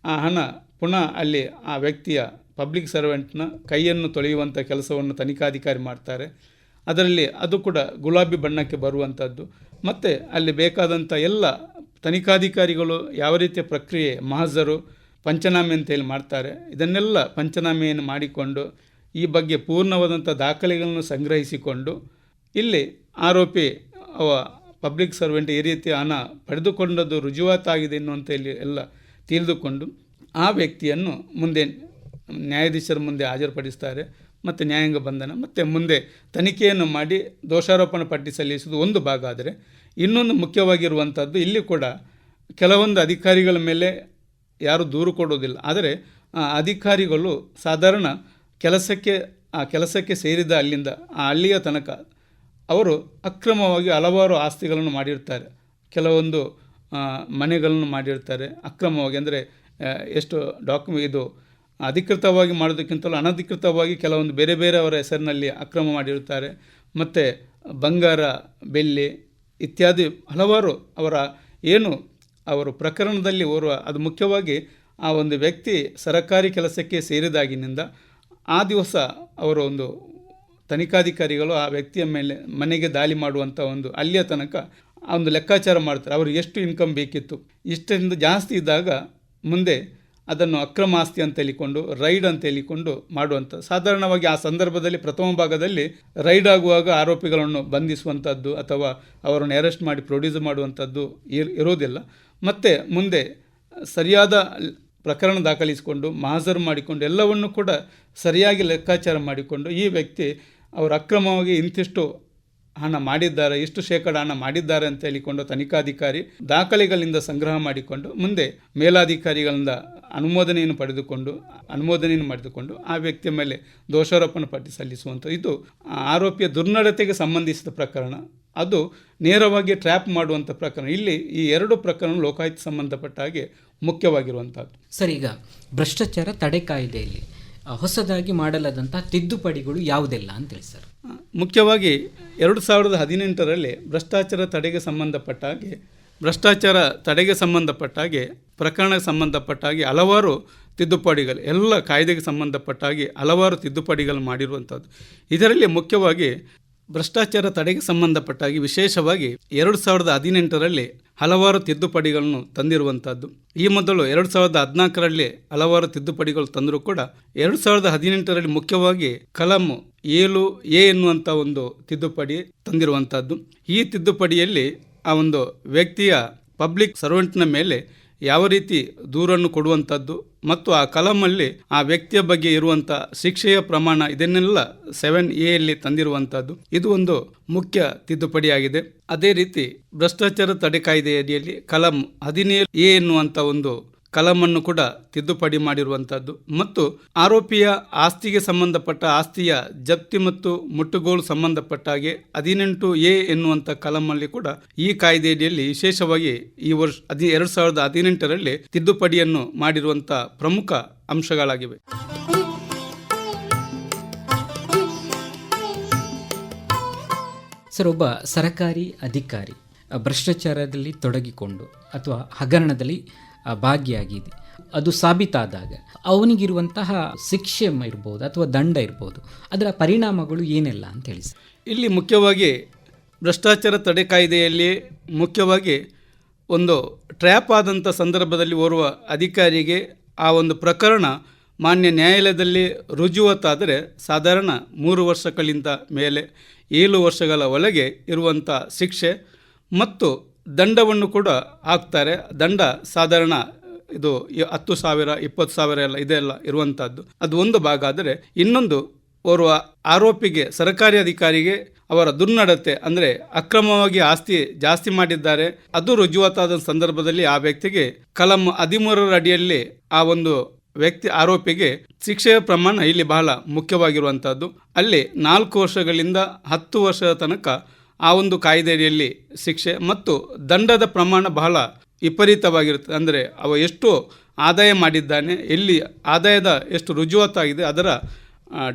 ಆ ಹಣ ಪುನಃ ಅಲ್ಲಿ ಆ ವ್ಯಕ್ತಿಯ ಪಬ್ಲಿಕ್ ಸರ್ವೆಂಟ್ನ ಕೈಯನ್ನು ತೊಳೆಯುವಂಥ ಕೆಲಸವನ್ನು ತನಿಖಾಧಿಕಾರಿ ಮಾಡ್ತಾರೆ. ಅದರಲ್ಲಿ ಅದು ಕೂಡ ಗುಲಾಬಿ ಬಣ್ಣಕ್ಕೆ ಬರುವಂಥದ್ದು. ಮತ್ತು ಅಲ್ಲಿ ಬೇಕಾದಂಥ ಎಲ್ಲ ತನಿಖಾಧಿಕಾರಿಗಳು ಯಾವ ರೀತಿಯ ಪ್ರಕ್ರಿಯೆ ಮಹಜರು ಪಂಚನಾಮೆ ಅಂತೇಳಿ ಮಾಡ್ತಾರೆ, ಇದನ್ನೆಲ್ಲ ಪಂಚನಾಮೆಯನ್ನು ಮಾಡಿಕೊಂಡು ಈ ಬಗ್ಗೆ ಪೂರ್ಣವಾದಂಥ ದಾಖಲೆಗಳನ್ನು ಸಂಗ್ರಹಿಸಿಕೊಂಡು ಇಲ್ಲಿ ಆರೋಪಿ ಪಬ್ಲಿಕ್ ಸರ್ವೆಂಟ್ ಈ ರೀತಿ ಹಣ ಪಡೆದುಕೊಂಡದ್ದು ರುಜುವಾತಾಗಿದೆ ಎನ್ನುವಂಥ ಇಲ್ಲಿ ಎಲ್ಲ ತಿಳಿದುಕೊಂಡು ಆ ವ್ಯಕ್ತಿಯನ್ನು ಮುಂದೆ ನ್ಯಾಯಾಧೀಶರ ಮುಂದೆ ಹಾಜರುಪಡಿಸ್ತಾರೆ. ಮತ್ತು ನ್ಯಾಯಾಂಗ ಬಂಧನ ಮತ್ತು ಮುಂದೆ ತನಿಖೆಯನ್ನು ಮಾಡಿ ದೋಷಾರೋಪಣಾ ಪಟ್ಟಿ ಸಲ್ಲಿಸುವುದು ಒಂದು ಭಾಗ. ಆದರೆ ಇನ್ನೊಂದು ಮುಖ್ಯವಾಗಿರುವಂಥದ್ದು, ಇಲ್ಲಿ ಕೂಡ ಕೆಲವೊಂದು ಅಧಿಕಾರಿಗಳ ಮೇಲೆ ಯಾರು ದೂರು ಕೊಡೋದಿಲ್ಲ. ಆದರೆ ಆ ಅಧಿಕಾರಿಗಳು ಸಾಧಾರಣ ಕೆಲಸಕ್ಕೆ ಸೇರಿದ ಅಲ್ಲಿಂದ ಆ ಹಳ್ಳಿಯ ತನಕ ಅವರು ಅಕ್ರಮವಾಗಿ ಹಲವಾರು ಆಸ್ತಿಗಳನ್ನು ಮಾಡಿರ್ತಾರೆ. ಕೆಲವೊಂದು ಮನೆಗಳನ್ನು ಮಾಡಿರ್ತಾರೆ ಅಕ್ರಮವಾಗಿ. ಅಂದರೆ ಎಷ್ಟು ಇದು ಅಧಿಕೃತವಾಗಿ ಮಾಡೋದಕ್ಕಿಂತಲೂ ಅನಧಿಕೃತವಾಗಿ ಕೆಲವೊಂದು ಬೇರೆ ಬೇರೆಯವರ ಹೆಸರಿನಲ್ಲಿ ಅಕ್ರಮ ಮಾಡಿರ್ತಾರೆ. ಮತ್ತು ಬಂಗಾರ, ಬೆಳ್ಳಿ ಇತ್ಯಾದಿ ಹಲವಾರು ಅವರು ಪ್ರಕರಣದಲ್ಲಿ ಅದು ಮುಖ್ಯವಾಗಿ ಆ ಒಂದು ವ್ಯಕ್ತಿ ಸರಕಾರಿ ಕೆಲಸಕ್ಕೆ ಸೇರಿದಾಗಿನಿಂದ ಆ ದಿವಸ ಒಂದು ತನಿಖಾಧಿಕಾರಿಗಳು ಆ ವ್ಯಕ್ತಿಯ ಮೇಲೆ ಮನೆಗೆ ದಾಳಿ ಮಾಡುವಂಥ ಅಲ್ಲಿಯ ತನಕ ಆ ಲೆಕ್ಕಾಚಾರ ಮಾಡ್ತಾರೆ. ಅವರು ಎಷ್ಟು ಇನ್ಕಮ್ ಬೇಕಿತ್ತು, ಇಷ್ಟರಿಂದ ಜಾಸ್ತಿ ಇದ್ದಾಗ ಮುಂದೆ ಅದನ್ನು ಅಕ್ರಮ ಆಸ್ತಿ ಅಂತ ಹೇಳಿಕೊಂಡು ರೈಡ್ ಅಂತ ಹೇಳಿಕೊಂಡು ಮಾಡುವಂಥ. ಸಾಧಾರಣವಾಗಿ ಆ ಸಂದರ್ಭದಲ್ಲಿ ಪ್ರಥಮ ಭಾಗದಲ್ಲಿ ರೈಡ್ ಆಗುವಾಗ ಆರೋಪಿಗಳನ್ನು ಬಂಧಿಸುವಂಥದ್ದು ಅಥವಾ ಅವರನ್ನು ಅರೆಸ್ಟ್ ಮಾಡಿ ಪ್ರೊಡ್ಯೂಸ್ ಮಾಡುವಂಥದ್ದು ಇರೋದಿಲ್ಲ. ಮತ್ತು ಮುಂದೆ ಸರಿಯಾದ ಪ್ರಕರಣ ದಾಖಲಿಸಿಕೊಂಡು ಮಹಾಜರು ಮಾಡಿಕೊಂಡು ಎಲ್ಲವನ್ನು ಕೂಡ ಸರಿಯಾಗಿ ಲೆಕ್ಕಾಚಾರ ಮಾಡಿಕೊಂಡು ಈ ವ್ಯಕ್ತಿ ಅವರು ಅಕ್ರಮವಾಗಿ ಇಂತಿಷ್ಟು ಹಣ ಮಾಡಿದ್ದಾರೆ, ಇಷ್ಟು ಶೇಕಡ ಹಣ ಮಾಡಿದ್ದಾರೆ ಅಂತ ಹೇಳಿಕೊಂಡು ತನಿಖಾಧಿಕಾರಿ ದಾಖಲೆಗಳಿಂದ ಸಂಗ್ರಹ ಮಾಡಿಕೊಂಡು ಮುಂದೆ ಮೇಲಾಧಿಕಾರಿಗಳಿಂದ ಅನುಮೋದನೆಯನ್ನು ಮಾಡಿದುಕೊಂಡು ಆ ವ್ಯಕ್ತಿಯ ಮೇಲೆ ದೋಷಾರೋಪಣಾ ಪಟ್ಟಿ ಸಲ್ಲಿಸುವಂಥ ಇದು ಆರೋಪಿಯ ದುರ್ನಡತೆಗೆ ಸಂಬಂಧಿಸಿದ ಪ್ರಕರಣ. ಅದು ನೇರವಾಗಿ ಟ್ರ್ಯಾಪ್ ಮಾಡುವಂಥ ಪ್ರಕರಣ. ಇಲ್ಲಿ ಈ ಎರಡು ಪ್ರಕರಣ ಲೋಕಾಯುಕ್ತ ಸಂಬಂಧಪಟ್ಟ ಹಾಗೆ ಮುಖ್ಯವಾಗಿರುವಂಥದ್ದು.
ಸರ್, ಈಗ ಭ್ರಷ್ಟಾಚಾರ ತಡೆ ಕಾಯ್ದೆಯಲ್ಲಿ ಹೊಸದಾಗಿ ಮಾಡಲಾದಂಥ ತಿದ್ದುಪಡಿಗಳು ಯಾವುದೆಲ್ಲ ಅಂತೇಳಿ ಸರ್?
ಮುಖ್ಯವಾಗಿ 2018ರಲ್ಲಿ ಭ್ರಷ್ಟಾಚಾರ ತಡೆಗೆ ಸಂಬಂಧಪಟ್ಟ ಹಾಗೆ ಪ್ರಕರಣಕ್ಕೆ ಸಂಬಂಧಪಟ್ಟ ಹಾಗೆ ಹಲವಾರು ತಿದ್ದುಪಡಿಗಳು, ಎಲ್ಲ ಕಾಯ್ದೆಗೆ ಸಂಬಂಧಪಟ್ಟ ಹಾಗೆ ಹಲವಾರು ತಿದ್ದುಪಡಿಗಳು ಮಾಡಿರುವಂಥದ್ದು. ಇದರಲ್ಲಿ ಮುಖ್ಯವಾಗಿ ಭ್ರಷ್ಟಾಚಾರ ತಡೆಗೆ ಸಂಬಂಧಪಟ್ಟಾಗಿ ವಿಶೇಷವಾಗಿ 2018ರಲ್ಲಿ ಹಲವಾರು ತಿದ್ದುಪಡಿಗಳನ್ನು ತಂದಿರುವಂಥದ್ದು. ಈ ಮೊದಲು 2014ರಲ್ಲಿ ಹಲವಾರು ತಿದ್ದುಪಡಿಗಳು ತಂದರೂ ಕೂಡ 2018ರಲ್ಲಿ ಮುಖ್ಯವಾಗಿ ಕಲಂ 7A ಎನ್ನುವಂಥ ತಿದ್ದುಪಡಿ ತಂದಿರುವಂಥದ್ದು. ಈ ತಿದ್ದುಪಡಿಯಲ್ಲಿ ಆ ವ್ಯಕ್ತಿಯ ಪಬ್ಲಿಕ್ ಸರ್ವೆಂಟ್ನ ಮೇಲೆ ಯಾವ ರೀತಿ ದೂರನ್ನು ಕೊಡುವಂಥದ್ದು ಮತ್ತು ಆ ಕಲಮಲ್ಲಿ ಆ ವ್ಯಕ್ತಿಯ ಬಗ್ಗೆ ಇರುವಂಥ ಶಿಕ್ಷೆಯ ಪ್ರಮಾಣ ಇದನ್ನೆಲ್ಲ 7A ತಂದಿರುವಂಥದ್ದು. ಇದು ಮುಖ್ಯ ತಿದ್ದುಪಡಿಯಾಗಿದೆ. ಅದೇ ರೀತಿ ಭ್ರಷ್ಟಾಚಾರ ತಡೆ ಕಾಯ್ದೆಯಡಿಯಲ್ಲಿ ಕಲಂ 17A ಎನ್ನುವಂಥ ಕಲಮನ್ನು ಕೂಡ ತಿದ್ದುಪಡಿ ಮಾಡಿರುವಂಥದ್ದು ಮತ್ತು ಆರೋಪಿಯ ಆಸ್ತಿಗೆ ಸಂಬಂಧಪಟ್ಟ ಆಸ್ತಿಯ ಜಪ್ತಿ ಮತ್ತು ಮುಟ್ಟುಗೋಲು ಸಂಬಂಧಪಟ್ಟ ಹಾಗೆ 18A ಎನ್ನುವಂಥ ಕಲಮಲ್ಲಿ ಕೂಡ ಈ ಕಾಯ್ದೆಯಡಿಯಲ್ಲಿ ವಿಶೇಷವಾಗಿ ಈ ವರ್ಷ 2018ರಲ್ಲಿ ತಿದ್ದುಪಡಿಯನ್ನು ಮಾಡಿರುವಂಥ ಪ್ರಮುಖ ಅಂಶಗಳಾಗಿವೆ.
ಸರ್, ಒಬ್ಬ ಸರಕಾರಿ ಅಧಿಕಾರಿ ಭ್ರಷ್ಟಾಚಾರದಲ್ಲಿ ತೊಡಗಿಕೊಂಡು ಅಥವಾ ಹಗರಣದಲ್ಲಿ ಭಾಗಿಯಾಗಿದೆ, ಅದು ಸಾಬೀತಾದಾಗ ಅವನಿಗಿರುವಂತಹ ಶಿಕ್ಷೆ ಇರ್ಬೋದು ಅಥವಾ ದಂಡ ಇರ್ಬೋದು, ಅದರ ಪರಿಣಾಮಗಳು ಏನೆಲ್ಲ ಅಂತ ಹೇಳಿ ಸರ್?
ಇಲ್ಲಿ ಮುಖ್ಯವಾಗಿ ಭ್ರಷ್ಟಾಚಾರ ತಡೆ ಕಾಯ್ದೆಯಲ್ಲಿ ಮುಖ್ಯವಾಗಿ ಟ್ರ್ಯಾಪ್ ಆದಂಥ ಸಂದರ್ಭದಲ್ಲಿ ಓರ್ವ ಅಧಿಕಾರಿಗೆ ಆ ಪ್ರಕರಣ ಮಾನ್ಯ ನ್ಯಾಯಾಲಯದಲ್ಲಿ ರುಜುವಾತಾದರೆ ಸಾಧಾರಣ 3 ವರ್ಷಗಳಿಂದ ಮೇಲೆ 7 ವರ್ಷಗಳ ಒಳಗೆ ಇರುವಂಥ ಶಿಕ್ಷೆ ಮತ್ತು ದಂಡವನ್ನು ಕೂಡ ಹಾಕ್ತಾರೆ. ದಂಡ ಸಾಧಾರಣ ಇದು 10,000, 20,000 ಇದೆಲ್ಲ ಇರುವಂಥದ್ದು. ಅದು ಒಂದು ಭಾಗ. ಆದರೆ ಇನ್ನೊಂದು ಓರ್ವ ಆರೋಪಿಗೆ, ಸರ್ಕಾರಿ ಅಧಿಕಾರಿಗೆ ಅವರ ದುರ್ನಡತೆ ಅಂದರೆ ಅಕ್ರಮವಾಗಿ ಆಸ್ತಿ ಜಾಸ್ತಿ ಮಾಡಿದ್ದಾರೆ ಅದು ರುಜುವಾತಾದ ಸಂದರ್ಭದಲ್ಲಿ ಆ ವ್ಯಕ್ತಿಗೆ ಕಲಂ 13ರ ಅಡಿಯಲ್ಲಿ ಆ ವ್ಯಕ್ತಿ ಆರೋಪಿಗೆ ಶಿಕ್ಷೆಯ ಪ್ರಮಾಣ ಇಲ್ಲಿ ಬಹಳ ಮುಖ್ಯವಾಗಿರುವಂಥದ್ದು. ಅಲ್ಲಿ 4 ವರ್ಷಗಳಿಂದ 10 ವರ್ಷದ ತನಕ ಆ ಕಾಯ್ದೆಯಲ್ಲಿ ಶಿಕ್ಷೆ ಮತ್ತು ದಂಡದ ಪ್ರಮಾಣ ಬಹಳ ವಿಪರೀತವಾಗಿರುತ್ತದೆ. ಅಂದರೆ ಅವ ಎಷ್ಟು ಆದಾಯ ಮಾಡಿದ್ದಾನೆ, ಎಲ್ಲಿ ಆದಾಯದ ಎಷ್ಟು ರುಜುವಾತಾಗಿದೆ ಅದರ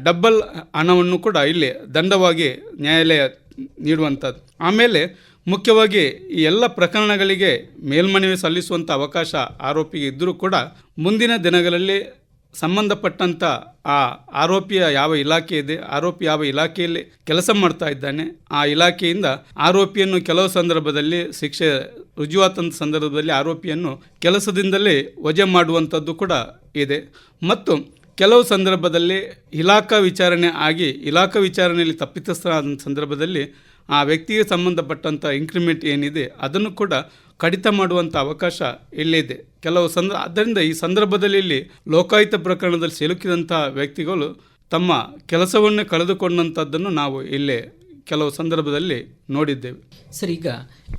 ಡಬ್ಬಲ್ ಹಣವನ್ನು ಕೂಡ ಇಲ್ಲಿ ದಂಡವಾಗಿ ನ್ಯಾಯಾಲಯ ನೀಡುವಂಥದ್ದು. ಆಮೇಲೆ ಮುಖ್ಯವಾಗಿ ಈ ಎಲ್ಲ ಪ್ರಕರಣಗಳಿಗೆ ಮೇಲ್ಮನವಿ ಸಲ್ಲಿಸುವಂಥ ಅವಕಾಶ ಆರೋಪಿಗೆ ಇದ್ದರೂ ಕೂಡ ಮುಂದಿನ ದಿನಗಳಲ್ಲಿ ಸಂಬಂಧಪಟ್ಟಂಥ ಆ ಆರೋಪಿಯ ಯಾವ ಇಲಾಖೆ ಇದೆ, ಆರೋಪಿ ಯಾವ ಇಲಾಖೆಯಲ್ಲಿ ಕೆಲಸ ಮಾಡ್ತಾ ಇದ್ದಾನೆ, ಆ ಇಲಾಖೆಯಿಂದ ಆರೋಪಿಯನ್ನು ಕೆಲವು ಸಂದರ್ಭದಲ್ಲಿ ಶಿಕ್ಷೆ ರುಜುವಾತಂತ ಸಂದರ್ಭದಲ್ಲಿ ಆರೋಪಿಯನ್ನು ಕೆಲಸದಿಂದಲೇ ವಜಾ ಮಾಡುವಂಥದ್ದು ಕೂಡ ಇದೆ. ಮತ್ತು ಕೆಲವು ಸಂದರ್ಭದಲ್ಲಿ ಇಲಾಖಾ ವಿಚಾರಣೆಯಲ್ಲಿ ತಪ್ಪಿತಸ್ಥರಾದ ಸಂದರ್ಭದಲ್ಲಿ ಆ ವ್ಯಕ್ತಿಗೆ ಸಂಬಂಧಪಟ್ಟಂಥ ಇನ್ಕ್ರಿಮೆಂಟ್ ಏನಿದೆ ಅದನ್ನು ಕೂಡ ಕಡಿತ ಮಾಡುವಂಥ ಅವಕಾಶ ಇಲ್ಲಿದೆ ಆದ್ದರಿಂದ ಈ ಸಂದರ್ಭದಲ್ಲಿ ಇಲ್ಲಿ ಲೋಕಾಯುಕ್ತ ಪ್ರಕರಣದಲ್ಲಿ ಸಿಲುಕಿದಂಥ ವ್ಯಕ್ತಿಗಳು ತಮ್ಮ ಕೆಲಸವನ್ನೇ ಕಳೆದುಕೊಂಡಂಥದ್ದನ್ನು ನಾವು ಇಲ್ಲಿ ಕೆಲವು ಸಂದರ್ಭದಲ್ಲಿ ನೋಡಿದ್ದೇವೆ.
ಸರ್, ಈಗ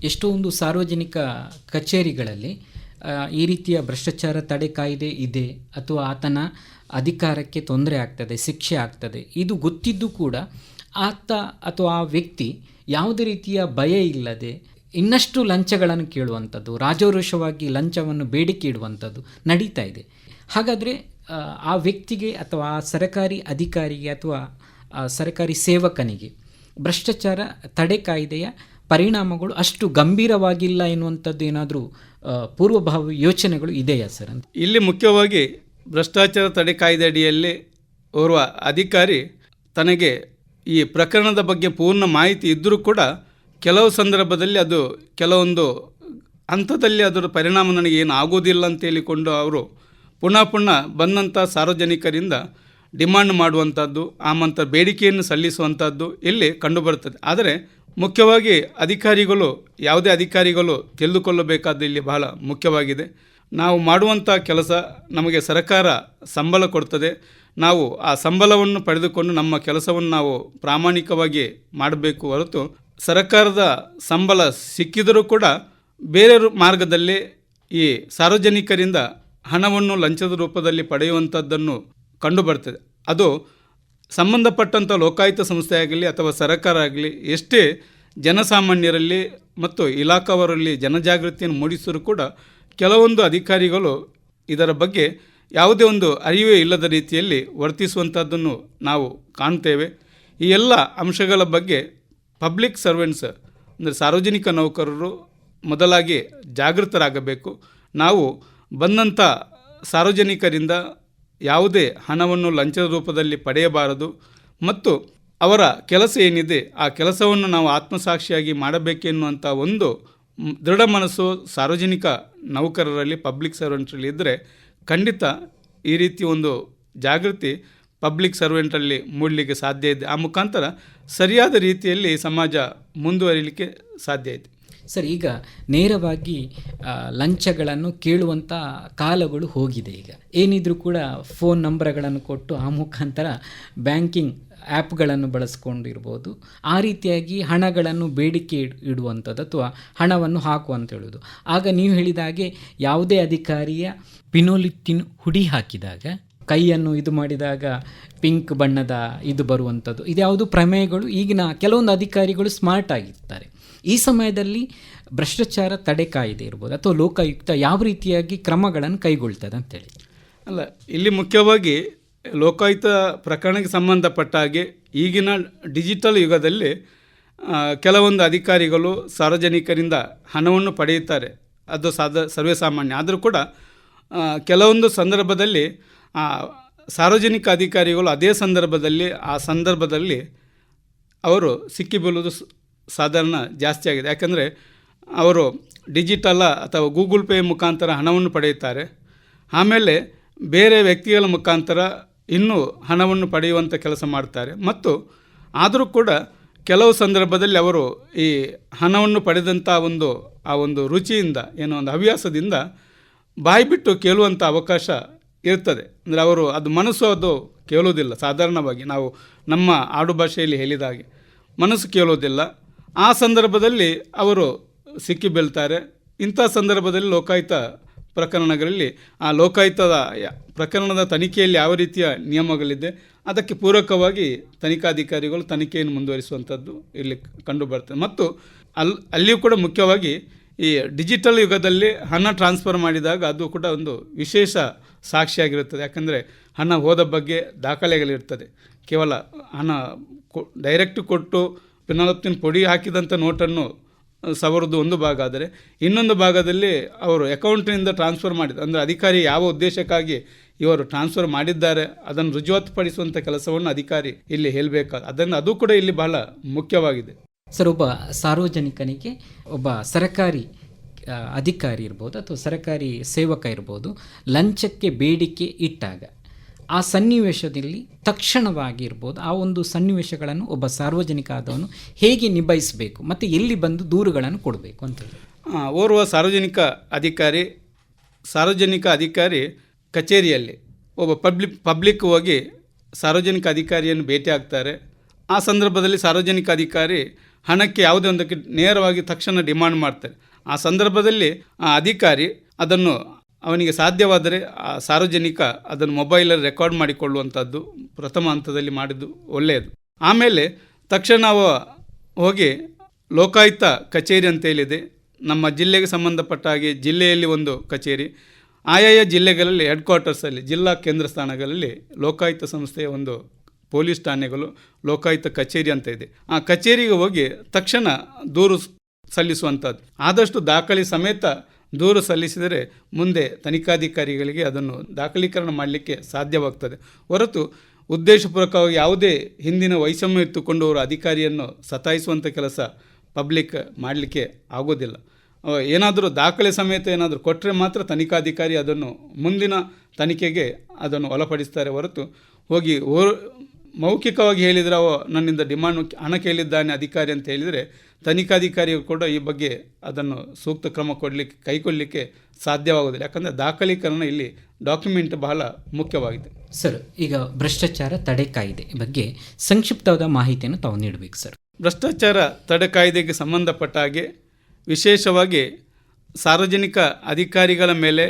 ಎಷ್ಟೊಂದು ಸಾರ್ವಜನಿಕ ಕಚೇರಿಗಳಲ್ಲಿ ಈ ರೀತಿಯ ಭ್ರಷ್ಟಾಚಾರ ತಡೆ ಕಾಯ್ದೆ ಇದೆ ಅಥವಾ ಆತನ ಅಧಿಕಾರಕ್ಕೆ ತೊಂದರೆ ಆಗ್ತದೆ, ಶಿಕ್ಷೆ ಆಗ್ತದೆ, ಇದು ಗೊತ್ತಿದ್ದು ಕೂಡ ಆತ ಅಥವಾ ಆ ವ್ಯಕ್ತಿ ಯಾವುದೇ ರೀತಿಯ ಭಯ ಇಲ್ಲದೆ ಇನ್ನಷ್ಟು ಲಂಚಗಳನ್ನು ಕೇಳುವಂಥದ್ದು, ರಾಜಾರೋಷವಾಗಿ ಲಂಚವನ್ನು ಬೇಡಿಕೆ ಇಡುವಂಥದ್ದು ನಡೀತಾ ಇದೆ. ಹಾಗಾದರೆ ಆ ವ್ಯಕ್ತಿಗೆ ಅಥವಾ ಆ ಸರ್ಕಾರಿ ಅಧಿಕಾರಿಗೆ ಅಥವಾ ಸರ್ಕಾರಿ ಸೇವಕನಿಗೆ ಭ್ರಷ್ಟಾಚಾರ ತಡೆ ಕಾಯ್ದೆಯ ಪರಿಣಾಮಗಳು ಅಷ್ಟು ಗಂಭೀರವಾಗಿಲ್ಲ ಎನ್ನುವಂಥದ್ದು ಏನಾದರೂ ಪೂರ್ವಭಾವಿ ಯೋಚನೆಗಳು ಇದೆಯಾ ಸರ್ ಅಂತ?
ಇಲ್ಲಿ ಮುಖ್ಯವಾಗಿ ಭ್ರಷ್ಟಾಚಾರ ತಡೆ ಕಾಯ್ದೆ ಅಡಿಯಲ್ಲಿ ಓರ್ವ ಅಧಿಕಾರಿ ತನಗೆ ಈ ಪ್ರಕರಣದ ಬಗ್ಗೆ ಪೂರ್ಣ ಮಾಹಿತಿ ಇದ್ದರೂ ಕೂಡ ಕೆಲವು ಸಂದರ್ಭದಲ್ಲಿ ಅದು ಕೆಲವೊಂದು ಹಂತದಲ್ಲಿ ಅದರ ಪರಿಣಾಮ ನನಗೆ ಏನು ಆಗೋದಿಲ್ಲ ಅಂತ ಹೇಳಿಕೊಂಡು ಅವರು ಪುನಃ ಬಂದಂಥ ಸಾರ್ವಜನಿಕರಿಂದ ಡಿಮಾಂಡ್ ಮಾಡುವಂಥದ್ದು, ಆಮಂತ ಬೇಡಿಕೆಯನ್ನು ಸಲ್ಲಿಸುವಂಥದ್ದು ಇಲ್ಲಿ ಕಂಡುಬರುತ್ತದೆ. ಆದರೆ ಮುಖ್ಯವಾಗಿ ಯಾವುದೇ ಅಧಿಕಾರಿಗಳು ತಿಳಿದುಕೊಳ್ಳಬೇಕಾದ್ದು ಇಲ್ಲಿ ಬಹಳ ಮುಖ್ಯವಾಗಿದೆ. ನಾವು ಮಾಡುವಂಥ ಕೆಲಸ, ನಮಗೆ ಸರ್ಕಾರ ಸಂಬಳ ಕೊಡ್ತದೆ, ನಾವು ಆ ಸಂಬಳವನ್ನು ಪಡೆದುಕೊಂಡು ನಮ್ಮ ಕೆಲಸವನ್ನು ನಾವು ಪ್ರಾಮಾಣಿಕವಾಗಿ ಮಾಡಬೇಕು ಹೊರತು ಸರ್ಕಾರದ ಸಂಬಳ ಸಿಕ್ಕಿದರೂ ಕೂಡ ಬೇರೆ ಮಾರ್ಗದಲ್ಲಿ ಈ ಸಾರ್ವಜನಿಕರಿಂದ ಹಣವನ್ನು ಲಂಚದ ರೂಪದಲ್ಲಿ ಪಡೆಯುವಂಥದ್ದನ್ನು ಕಂಡುಬರ್ತದೆ. ಅದು ಸಂಬಂಧಪಟ್ಟಂಥ ಲೋಕಾಯುಕ್ತ ಸಂಸ್ಥೆ ಆಗಲಿ ಅಥವಾ ಸರ್ಕಾರ ಆಗಲಿ ಎಷ್ಟೇ ಜನಸಾಮಾನ್ಯರಲ್ಲಿ ಮತ್ತು ಇಲಾಖಾವರಲ್ಲಿ ಜನಜಾಗೃತಿಯನ್ನು ಮೂಡಿಸಿದರೂ ಕೂಡ ಕೆಲವೊಂದು ಅಧಿಕಾರಿಗಳು ಇದರ ಬಗ್ಗೆ ಯಾವುದೇ ಒಂದು ಅರಿವೇ ಇಲ್ಲದ ರೀತಿಯಲ್ಲಿ ವರ್ತಿಸುವಂಥದ್ದನ್ನು ನಾವು ಕಾಣ್ತೇವೆ. ಈ ಎಲ್ಲ ಅಂಶಗಳ ಬಗ್ಗೆ ಪಬ್ಲಿಕ್ ಸರ್ವೆಂಟ್ಸ್ ಅಂದರೆ ಸಾರ್ವಜನಿಕ ನೌಕರರು ಮೊದಲಾಗಿ ಜಾಗೃತರಾಗಬೇಕು. ನಾವು ಬಂದಂಥ ಸಾರ್ವಜನಿಕರಿಂದ ಯಾವುದೇ ಹಣವನ್ನು ಲಂಚದ ರೂಪದಲ್ಲಿ ಪಡೆಯಬಾರದು ಮತ್ತು ಅವರ ಕೆಲಸ ಏನಿದೆ ಆ ಕೆಲಸವನ್ನು ನಾವು ಆತ್ಮಸಾಕ್ಷಿಯಾಗಿ ಮಾಡಬೇಕೆನ್ನುವಂಥ ಒಂದು ದೃಢ ಮನಸ್ಸು ಸಾರ್ವಜನಿಕ ನೌಕರರಲ್ಲಿ, ಪಬ್ಲಿಕ್ ಸರ್ವೆಂಟ್ರಲ್ಲಿ ಇದ್ದರೆ ಖಂಡಿತ ಈ ರೀತಿ ಒಂದು ಜಾಗೃತಿ ಪಬ್ಲಿಕ್ ಸರ್ವೆಂಟಲ್ಲಿ ಮೂಡಲಿಕ್ಕೆ ಸಾಧ್ಯ ಇದೆ. ಆ ಮುಖಾಂತರ ಸರಿಯಾದ ರೀತಿಯಲ್ಲಿ ಸಮಾಜ ಮುಂದುವರಿಲಿಕ್ಕೆ ಸಾಧ್ಯ ಇದೆ.
ಸರ್, ಈಗ ನೇರವಾಗಿ ಲಂಚಗಳನ್ನು ಕೇಳುವಂಥ ಕಾಲಗಳು ಹೋಗಿದೆ. ಈಗ ಏನಿದ್ರೂ ಕೂಡ ಫೋನ್ ನಂಬರ್ಗಳನ್ನು ಕೊಟ್ಟು ಆ ಮುಖಾಂತರ ಬ್ಯಾಂಕಿಂಗ್ ಆ್ಯಪ್ಗಳನ್ನು ಬಳಸ್ಕೊಂಡಿರ್ಬೋದು, ಆ ರೀತಿಯಾಗಿ ಹಣಗಳನ್ನು ಬೇಡಿಕೆ ಇಡುವಂಥದ್ದು ಅಥವಾ ಹಣವನ್ನು ಹಾಕುವಂತ ಹೇಳೋದು. ಆಗ ನೀವು ಹೇಳಿದ ಹಾಗೆ ಯಾವುದೇ ಅಧಿಕಾರಿಯ ಪಿನೋಲಿತ್ತಿನ ಹುಡಿ ಹಾಕಿದಾಗ, ಕೈಯನ್ನು ಇದು ಮಾಡಿದಾಗ ಪಿಂಕ್ ಬಣ್ಣದ ಇದು ಬರುವಂಥದ್ದು, ಇದ್ಯಾವುದು ಪ್ರಮೇಯಗಳು ಈಗಿನ ಕೆಲವೊಂದು ಅಧಿಕಾರಿಗಳು ಸ್ಮಾರ್ಟ್ ಆಗಿರ್ತಾರೆ. ಈ ಸಮಯದಲ್ಲಿ ಭ್ರಷ್ಟಾಚಾರ ತಡೆ ಕಾಯ್ದೆ ಇರ್ಬೋದು ಅಥವಾ ಲೋಕಾಯುಕ್ತ ಯಾವ ರೀತಿಯಾಗಿ ಕ್ರಮಗಳನ್ನು ಕೈಗೊಳ್ತದೆ ಅಂತೇಳಿ?
ಅಲ್ಲ, ಇಲ್ಲಿ ಮುಖ್ಯವಾಗಿ ಲೋಕಾಯುಕ್ತ ಪ್ರಕರಣಕ್ಕೆ ಸಂಬಂಧಪಟ್ಟ ಹಾಗೆ ಈಗಿನ ಡಿಜಿಟಲ್ ಯುಗದಲ್ಲಿ ಕೆಲವೊಂದು ಅಧಿಕಾರಿಗಳು ಸಾರ್ವಜನಿಕರಿಂದ ಹಣವನ್ನು ಪಡೆಯುತ್ತಾರೆ. ಅದು ಸರ್ವೇಸಾಮಾನ್ಯ. ಆದರೂ ಕೂಡ ಕೆಲವೊಂದು ಸಂದರ್ಭದಲ್ಲಿ ಸಾರ್ವಜನಿಕ ಅಧಿಕಾರಿಗಳು ಅದೇ ಸಂದರ್ಭದಲ್ಲಿ ಅವರು ಸಿಕ್ಕಿಬೀಳುವುದು ಸಾಧಾರಣ ಜಾಸ್ತಿ ಆಗಿದೆ. ಯಾಕಂದರೆ ಅವರು ಡಿಜಿಟಲ್ ಅಥವಾ ಗೂಗಲ್ ಪೇ ಮುಖಾಂತರ ಹಣವನ್ನು ಪಡೆಯುತ್ತಾರೆ. ಆಮೇಲೆ ಬೇರೆ ವ್ಯಕ್ತಿಗಳ ಮುಖಾಂತರ ಇನ್ನೂ ಹಣವನ್ನು ಪಡೆಯುವಂಥ ಕೆಲಸ ಮಾಡ್ತಾರೆ. ಮತ್ತು ಆದರೂ ಕೂಡ ಕೆಲವು ಸಂದರ್ಭದಲ್ಲಿ ಅವರು ಈ ಹಣವನ್ನು ಪಡೆದಂಥ ಆ ಒಂದು ರುಚಿಯಿಂದ, ಏನೋ ಒಂದು ಹವ್ಯಾಸದಿಂದ ಬಾಯ್ಬಿಟ್ಟು ಕೇಳುವಂಥ ಅವಕಾಶ ಇರ್ತದೆ. ಅಂದರೆ ಅವರು ಅದು ಮನಸ್ಸು ಅದು ಕೇಳೋದಿಲ್ಲ. ಸಾಧಾರಣವಾಗಿ ನಾವು ನಮ್ಮ ಆಡು ಭಾಷೆಯಲ್ಲಿ ಹೇಳಿದ ಹಾಗೆ ಮನಸ್ಸು ಕೇಳೋದಿಲ್ಲ. ಆ ಸಂದರ್ಭದಲ್ಲಿ ಅವರು ಸಿಕ್ಕಿ ಬೀಳ್ತಾರೆ. ಇಂಥ ಸಂದರ್ಭದಲ್ಲಿ ಲೋಕಾಯುಕ್ತ ಪ್ರಕರಣಗಳಲ್ಲಿ ಆ ಲೋಕಾಯುಕ್ತದ ಪ್ರಕರಣದ ತನಿಖೆಯಲ್ಲಿ ಯಾವ ರೀತಿಯ ನಿಯಮಗಳಿದೆ ಅದಕ್ಕೆ ಪೂರಕವಾಗಿ ತನಿಖಾಧಿಕಾರಿಗಳು ತನಿಖೆಯನ್ನು ಮುಂದುವರಿಸುವಂಥದ್ದು ಇಲ್ಲಿ ಕಂಡುಬರ್ತದೆ. ಮತ್ತು ಅಲ್ಲಿಯೂ ಕೂಡ ಮುಖ್ಯವಾಗಿ ಈ ಡಿಜಿಟಲ್ ಯುಗದಲ್ಲಿ ಹಣ ಟ್ರಾನ್ಸ್ಫರ್ ಮಾಡಿದಾಗ ಅದು ಕೂಡ ಒಂದು ವಿಶೇಷ ಸಾಕ್ಷಿಯಾಗಿರುತ್ತದೆ. ಯಾಕಂದರೆ ಹಣ ಹೋದ ಬಗ್ಗೆ ದಾಖಲೆಗಳಿರ್ತದೆ. ಕೇವಲ ಹಣ ಡೈರೆಕ್ಟ್ ಕೊಟ್ಟು ಪಿನಾಲ್ಪಿನ ಪುಡಿ ಹಾಕಿದಂಥ ನೋಟನ್ನು ಸವರುವುದು ಒಂದು ಭಾಗ ಆದರೆ, ಇನ್ನೊಂದು ಭಾಗದಲ್ಲಿ ಅವರು ಅಕೌಂಟಿನಿಂದ ಟ್ರಾನ್ಸ್ಫರ್ ಮಾಡಿದ, ಅಂದರೆ ಅಧಿಕಾರಿ ಯಾವ ಉದ್ದೇಶಕ್ಕಾಗಿ ಇವರು ಟ್ರಾನ್ಸ್ಫರ್ ಮಾಡಿದ್ದಾರೆ ಅದನ್ನು ರುಜುವಾತುಪಡಿಸುವಂಥ ಕೆಲಸವನ್ನು ಅಧಿಕಾರಿ ಇಲ್ಲಿ ಹೇಳಬೇಕಾದ ಅದು ಕೂಡ ಇಲ್ಲಿ ಬಹಳ ಮುಖ್ಯವಾಗಿದೆ.
ಸರ್, ಒಬ್ಬ ಸಾರ್ವಜನಿಕನಿಗೆ ಒಬ್ಬ ಸರಕಾರಿ ಅಧಿಕಾರಿ ಇರ್ಬೋದು ಅಥವಾ ಸರಕಾರಿ ಸೇವಕ ಇರ್ಬೋದು ಲಂಚಕ್ಕೆ ಬೇಡಿಕೆ ಇಟ್ಟಾಗ ಆ ಸನ್ನಿವೇಶದಲ್ಲಿ ತಕ್ಷಣವಾಗಿ ಇರ್ಬೋದು ಆ ಒಂದು ಸನ್ನಿವೇಶಗಳನ್ನು ಒಬ್ಬ ಸಾರ್ವಜನಿಕ ಆದವನು ಹೇಗೆ ನಿಭಾಯಿಸಬೇಕು ಮತ್ತು ಎಲ್ಲಿ ಬಂದು ದೂರುಗಳನ್ನು ಕೊಡಬೇಕು ಅಂತೇಳಿ?
ಓರ್ವ ಸಾರ್ವಜನಿಕ ಅಧಿಕಾರಿ ಕಚೇರಿಯಲ್ಲಿ ಒಬ್ಬ ಪಬ್ಲಿಕ್ ಹೋಗಿ ಸಾರ್ವಜನಿಕ ಅಧಿಕಾರಿಯನ್ನು ಭೇಟಿ ಆಗ್ತಾರೆ. ಆ ಸಂದರ್ಭದಲ್ಲಿ ಸಾರ್ವಜನಿಕ ಅಧಿಕಾರಿ ಹಣಕ್ಕೆ ಯಾವುದೇ ಒಂದಕ್ಕೆ ನೇರವಾಗಿ ತಕ್ಷಣ ಡಿಮಾಂಡ್ ಮಾಡ್ತಾರೆ. ಆ ಸಂದರ್ಭದಲ್ಲಿ ಆ ಅಧಿಕಾರಿ ಅದನ್ನು ಅವನಿಗೆ ಸಾಧ್ಯವಾದರೆ ಆ ಸಾರ್ವಜನಿಕ ಅದನ್ನು ಮೊಬೈಲಲ್ಲಿ ರೆಕಾರ್ಡ್ ಮಾಡಿಕೊಳ್ಳುವಂಥದ್ದು ಪ್ರಥಮ ಹಂತದಲ್ಲಿ ಮಾಡಿದ್ದು ಒಳ್ಳೆಯದು. ಆಮೇಲೆ ತಕ್ಷಣ ನಾವು ಹೋಗಿ ಲೋಕಾಯುಕ್ತ ಕಚೇರಿ ಅಂತೇಳಿದೆ, ನಮ್ಮ ಜಿಲ್ಲೆಗೆ ಸಂಬಂಧಪಟ್ಟ ಹಾಗೆ ಜಿಲ್ಲೆಯಲ್ಲಿ ಒಂದು ಕಚೇರಿ, ಆಯಾಯ ಜಿಲ್ಲೆಗಳಲ್ಲಿ ಹೆಡ್ ಕ್ವಾರ್ಟರ್ಸಲ್ಲಿ ಜಿಲ್ಲಾ ಕೇಂದ್ರ ಸ್ಥಾನಗಳಲ್ಲಿ ಲೋಕಾಯುಕ್ತ ಸಂಸ್ಥೆಯ ಒಂದು ಪೊಲೀಸ್ ಠಾಣೆಗಳು ಲೋಕಾಯುಕ್ತ ಕಚೇರಿ ಅಂತ ಇದೆ. ಆ ಕಚೇರಿಗೆ ಹೋಗಿ ತಕ್ಷಣ ದೂರು ಸಲ್ಲಿಸುವಂಥದ್ದು. ಆದಷ್ಟು ದಾಖಲೆ ಸಮೇತ ದೂರು ಸಲ್ಲಿಸಿದರೆ ಮುಂದೆ ತನಿಖಾಧಿಕಾರಿಗಳಿಗೆ ಅದನ್ನು ದಾಖಲೀಕರಣ ಮಾಡಲಿಕ್ಕೆ ಸಾಧ್ಯವಾಗ್ತದೆ. ಹೊರತು ಉದ್ದೇಶಪೂರ್ವಕವಾಗಿ ಯಾವುದೇ ಹಿಂದಿನ ವೈಷಮ್ಯ ಇಟ್ಟುಕೊಂಡು ಅವರು ಅಧಿಕಾರಿಯನ್ನು ಸತಾಯಿಸುವಂಥ ಕೆಲಸ ಪಬ್ಲಿಕ್ ಮಾಡಲಿಕ್ಕೆ ಆಗೋದಿಲ್ಲ. ಏನಾದರೂ ದಾಖಲೆ ಸಮೇತ ಏನಾದರೂ ಕೊಟ್ಟರೆ ಮಾತ್ರ ತನಿಖಾಧಿಕಾರಿ ಅದನ್ನು ಮುಂದಿನ ತನಿಖೆಗೆ ಅದನ್ನು ಒಳಪಡಿಸ್ತಾರೆ. ಹೊರತು ಹೋಗಿ ಮೌಖಿಕವಾಗಿ ಹೇಳಿದರೆ ಅವ ನನ್ನಿಂದ ಡಿಮಾಂಡ್ ಹಣ ಕೇಳಿದ್ದಾನೆ ಅಧಿಕಾರಿ ಅಂತ ಹೇಳಿದರೆ ತನಿಖಾಧಿಕಾರಿಯು ಕೂಡ ಈ ಬಗ್ಗೆ ಅದನ್ನು ಸೂಕ್ತ ಕ್ರಮ ಕೈಗೊಳ್ಳಲಿಕ್ಕೆ ಸಾಧ್ಯವಾಗುವುದಿಲ್ಲ. ಯಾಕಂದರೆ ದಾಖಲೀಕರಣ ಇಲ್ಲಿ ಡಾಕ್ಯುಮೆಂಟ್ ಬಹಳ ಮುಖ್ಯವಾಗಿದೆ.
ಸರ್, ಈಗ ಭ್ರಷ್ಟಾಚಾರ ತಡೆ ಕಾಯ್ದೆ ಬಗ್ಗೆ ಸಂಕ್ಷಿಪ್ತವಾದ ಮಾಹಿತಿಯನ್ನು ತಾವು ನೀಡಬೇಕು ಸರ್.
ಭ್ರಷ್ಟಾಚಾರ ತಡೆ ಕಾಯ್ದೆಗೆ ಸಂಬಂಧಪಟ್ಟ ಹಾಗೆ ವಿಶೇಷವಾಗಿ ಸಾರ್ವಜನಿಕ ಅಧಿಕಾರಿಗಳ ಮೇಲೆ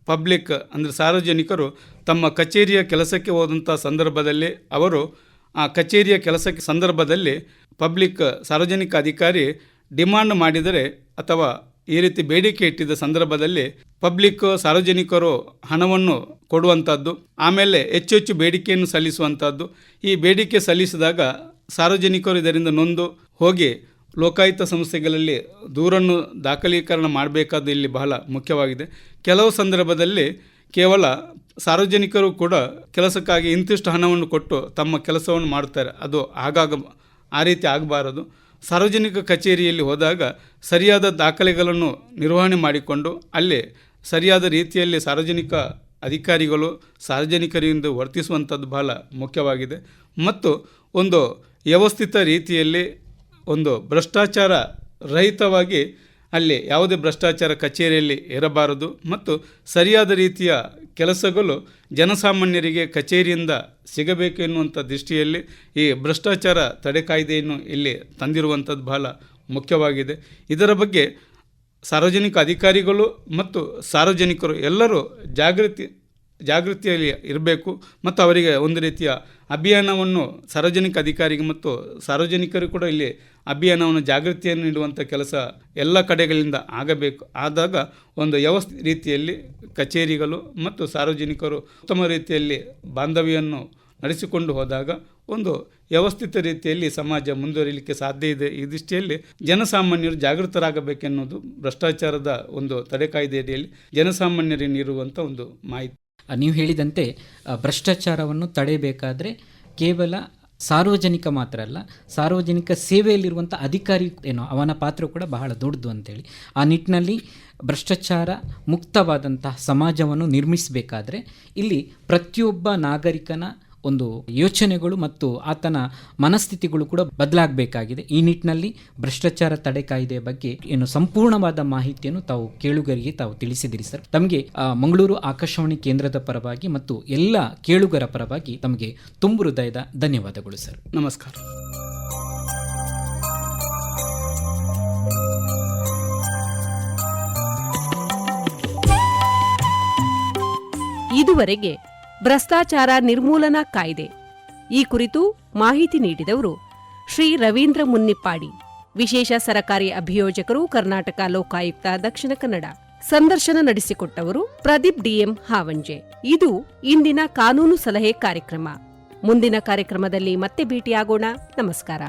ಪಬ್ಲಿಕ್ ಅಂದರೆ ಸಾರ್ವಜನಿಕರು ತಮ್ಮ ಕಚೇರಿಯ ಕೆಲಸಕ್ಕೆ ಹೋದಂಥ ಸಂದರ್ಭದಲ್ಲಿ ಅವರು ಆ ಕಚೇರಿಯ ಕೆಲಸಕ್ಕೆ ಸಂದರ್ಭದಲ್ಲಿ ಪಬ್ಲಿಕ್ ಸಾರ್ವಜನಿಕ ಅಧಿಕಾರಿ ಡಿಮಾಂಡ್ ಮಾಡಿದರೆ ಅಥವಾ ಈ ರೀತಿ ಬೇಡಿಕೆ ಇಟ್ಟಿದ್ದ ಸಂದರ್ಭದಲ್ಲಿ ಪಬ್ಲಿಕ್ ಸಾರ್ವಜನಿಕರು ಹಣವನ್ನು ಕೊಡುವಂಥದ್ದು, ಆಮೇಲೆ ಹೆಚ್ಚು ಹೆಚ್ಚು ಬೇಡಿಕೆಯನ್ನು ಸಲ್ಲಿಸುವಂಥದ್ದು. ಈ ಬೇಡಿಕೆ ಸಲ್ಲಿಸಿದಾಗ ಸಾರ್ವಜನಿಕರು ಇದರಿಂದ ನೊಂದು ಹೋಗಿ ಲೋಕಾಯುಕ್ತ ಸಂಸ್ಥೆಗಳಲ್ಲಿ ದೂರನ್ನು ದಾಖಲೀಕರಣ ಮಾಡಬೇಕಾದ್ದು ಇಲ್ಲಿ ಬಹಳ ಮುಖ್ಯವಾಗಿದೆ. ಕೆಲವು ಸಂದರ್ಭದಲ್ಲಿ ಕೇವಲ ಸಾರ್ವಜನಿಕರು ಕೂಡ ಕೆಲಸಕ್ಕಾಗಿ ಇಂತಿಷ್ಟು ಹಣವನ್ನು ಕೊಟ್ಟು ತಮ್ಮ ಕೆಲಸವನ್ನು ಮಾಡ್ತಾರೆ. ಅದು ಆ ರೀತಿ ಆಗಬಾರದು. ಸಾರ್ವಜನಿಕ ಕಚೇರಿಯಲ್ಲಿ ಹೋದಾಗ ಸರಿಯಾದ ದಾಖಲೆಗಳನ್ನು ನಿರ್ವಹಣೆ ಮಾಡಿಕೊಂಡು ಅಲ್ಲಿ ಸರಿಯಾದ ರೀತಿಯಲ್ಲಿ ಸಾರ್ವಜನಿಕ ಅಧಿಕಾರಿಗಳು ಸಾರ್ವಜನಿಕರಿಂದ ವರ್ತಿಸುವಂಥದ್ದು ಬಹಳ ಮುಖ್ಯವಾಗಿದೆ. ಮತ್ತು ಒಂದು ವ್ಯವಸ್ಥಿತ ರೀತಿಯಲ್ಲಿ ಒಂದು ಭ್ರಷ್ಟಾಚಾರ ರಹಿತವಾಗಿ ಅಲ್ಲಿ ಯಾವುದೇ ಭ್ರಷ್ಟಾಚಾರ ಕಚೇರಿಯಲ್ಲಿ ಇರಬಾರದು ಮತ್ತು ಸರಿಯಾದ ರೀತಿಯ ಕೆಲಸಗಳು ಜನಸಾಮಾನ್ಯರಿಗೆ ಕಚೇರಿಯಿಂದ ಸಿಗಬೇಕು ಎನ್ನುವಂಥ ದೃಷ್ಟಿಯಲ್ಲಿ ಈ ಭ್ರಷ್ಟಾಚಾರ ತಡೆ ಕಾಯ್ದೆಯನ್ನು ಇಲ್ಲಿ ತಂದಿರುವಂಥದ್ದು ಬಹಳ ಮುಖ್ಯವಾಗಿದೆ. ಇದರ ಬಗ್ಗೆ ಸಾರ್ವಜನಿಕ ಅಧಿಕಾರಿಗಳು ಮತ್ತು ಸಾರ್ವಜನಿಕರು ಎಲ್ಲರೂ ಜಾಗೃತಿಯಲ್ಲಿ ಇರಬೇಕು ಮತ್ತು ಅವರಿಗೆ ಒಂದು ರೀತಿಯ ಅಭಿಯಾನವನ್ನು ಸಾರ್ವಜನಿಕ ಅಧಿಕಾರಿಗೆ ಮತ್ತು ಸಾರ್ವಜನಿಕರು ಕೂಡ ಇಲ್ಲಿ ಅಭಿಯಾನವನ್ನು ಜಾಗೃತಿಯನ್ನು ನೀಡುವಂಥ ಕೆಲಸ ಎಲ್ಲ ಕಡೆಗಳಿಂದ ಆಗಬೇಕು. ಆದಾಗ ಒಂದು ವ್ಯವಸ್ಥಿತ ರೀತಿಯಲ್ಲಿ ಕಚೇರಿಗಳು ಮತ್ತು ಸಾರ್ವಜನಿಕರು ಉತ್ತಮ ರೀತಿಯಲ್ಲಿ ಬಾಂಧವ್ಯವನ್ನು ನಡೆಸಿಕೊಂಡು ಹೋದಾಗ ಒಂದು ವ್ಯವಸ್ಥಿತ ರೀತಿಯಲ್ಲಿ ಸಮಾಜ ಮುಂದುವರಿಯಲಿಕ್ಕೆ ಸಾಧ್ಯ ಇದೆ. ಈ ದೃಷ್ಟಿಯಲ್ಲಿ ಜನಸಾಮಾನ್ಯರು ಜಾಗೃತರಾಗಬೇಕೆನ್ನುವುದು ಭ್ರಷ್ಟಾಚಾರದ ಒಂದು ತಡೆ ಕಾಯ್ದೆಯಡಿಯಲ್ಲಿ ಜನಸಾಮಾನ್ಯರಿಗೆ ನೀಡುವಂಥ ಒಂದು ಮಾಹಿತಿ.
ನೀವು ಹೇಳಿದಂತೆ ಭ್ರಷ್ಟಾಚಾರವನ್ನು ತಡೆಯಬೇಕಾದ್ರೆ ಕೇವಲ ಸಾರ್ವಜನಿಕ ಮಾತ್ರ ಅಲ್ಲ, ಸಾರ್ವಜನಿಕ ಸೇವೆಯಲ್ಲಿರುವಂಥ ಅಧಿಕಾರಿ ಅವನ ಪಾತ್ರ ಕೂಡ ಬಹಳ ದೊಡ್ಡದು ಅಂತೇಳಿ ಆ ನಿಟ್ಟಿನಲ್ಲಿ ಭ್ರಷ್ಟಾಚಾರ ಮುಕ್ತವಾದಂತಹ ಸಮಾಜವನ್ನು ನಿರ್ಮಿಸಬೇಕಾದ್ರೆ ಇಲ್ಲಿ ಪ್ರತಿಯೊಬ್ಬ ನಾಗರಿಕನ ಒಂದು ಯೋಚನೆಗಳು ಮತ್ತು ಆತನ ಮನಸ್ಥಿತಿಗಳು ಕೂಡ ಬದಲಾಗಬೇಕಾಗಿದೆ. ಈ ನಿಟ್ಟಿನಲ್ಲಿ ಭ್ರಷ್ಟಾಚಾರ ತಡೆ ಕಾಯ್ದೆಯ ಬಗ್ಗೆ ಸಂಪೂರ್ಣವಾದ ಮಾಹಿತಿಯನ್ನು ತಾವು ಕೇಳುಗರಿಗೆ ತಾವು ತಿಳಿಸಿದಿರಿ ಸರ್. ತಮಗೆ ಮಂಗಳೂರು ಆಕಾಶವಾಣಿ ಕೇಂದ್ರದ ಪರವಾಗಿ ಮತ್ತು ಎಲ್ಲ ಕೇಳುಗರ ಪರವಾಗಿ ತಮಗೆ ತುಂಬು ಹೃದಯದ ಧನ್ಯವಾದಗಳು ಸರ್.
ನಮಸ್ಕಾರ.
ಇದುವರೆಗೆ ಭ್ರಷ್ಟಾಚಾರ ನಿರ್ಮೂಲನಾ ಕಾಯ್ದೆ ಈ ಕುರಿತು ಮಾಹಿತಿ ನೀಡಿದವರು ಶ್ರೀ ರವೀಂದ್ರ ಮುನ್ನಿಪ್ಪಾಡಿ, ವಿಶೇಷ ಸರಕಾರಿ ಅಭಿಯೋಜಕರು, ಕರ್ನಾಟಕ ಲೋಕಾಯುಕ್ತ ದಕ್ಷಿಣ ಕನ್ನಡ. ಸಂದರ್ಶನ ನಡೆಸಿಕೊಟ್ಟವರು ಪ್ರದೀಪ್ ಡಿಎಂ ಹಾವಂಜೆ. ಇದು ಇಂದಿನ ಕಾನೂನು ಸಲಹೆ ಕಾರ್ಯಕ್ರಮ. ಮುಂದಿನ ಕಾರ್ಯಕ್ರಮದಲ್ಲಿ ಮತ್ತೆ ಭೇಟಿಯಾಗೋಣ. ನಮಸ್ಕಾರ.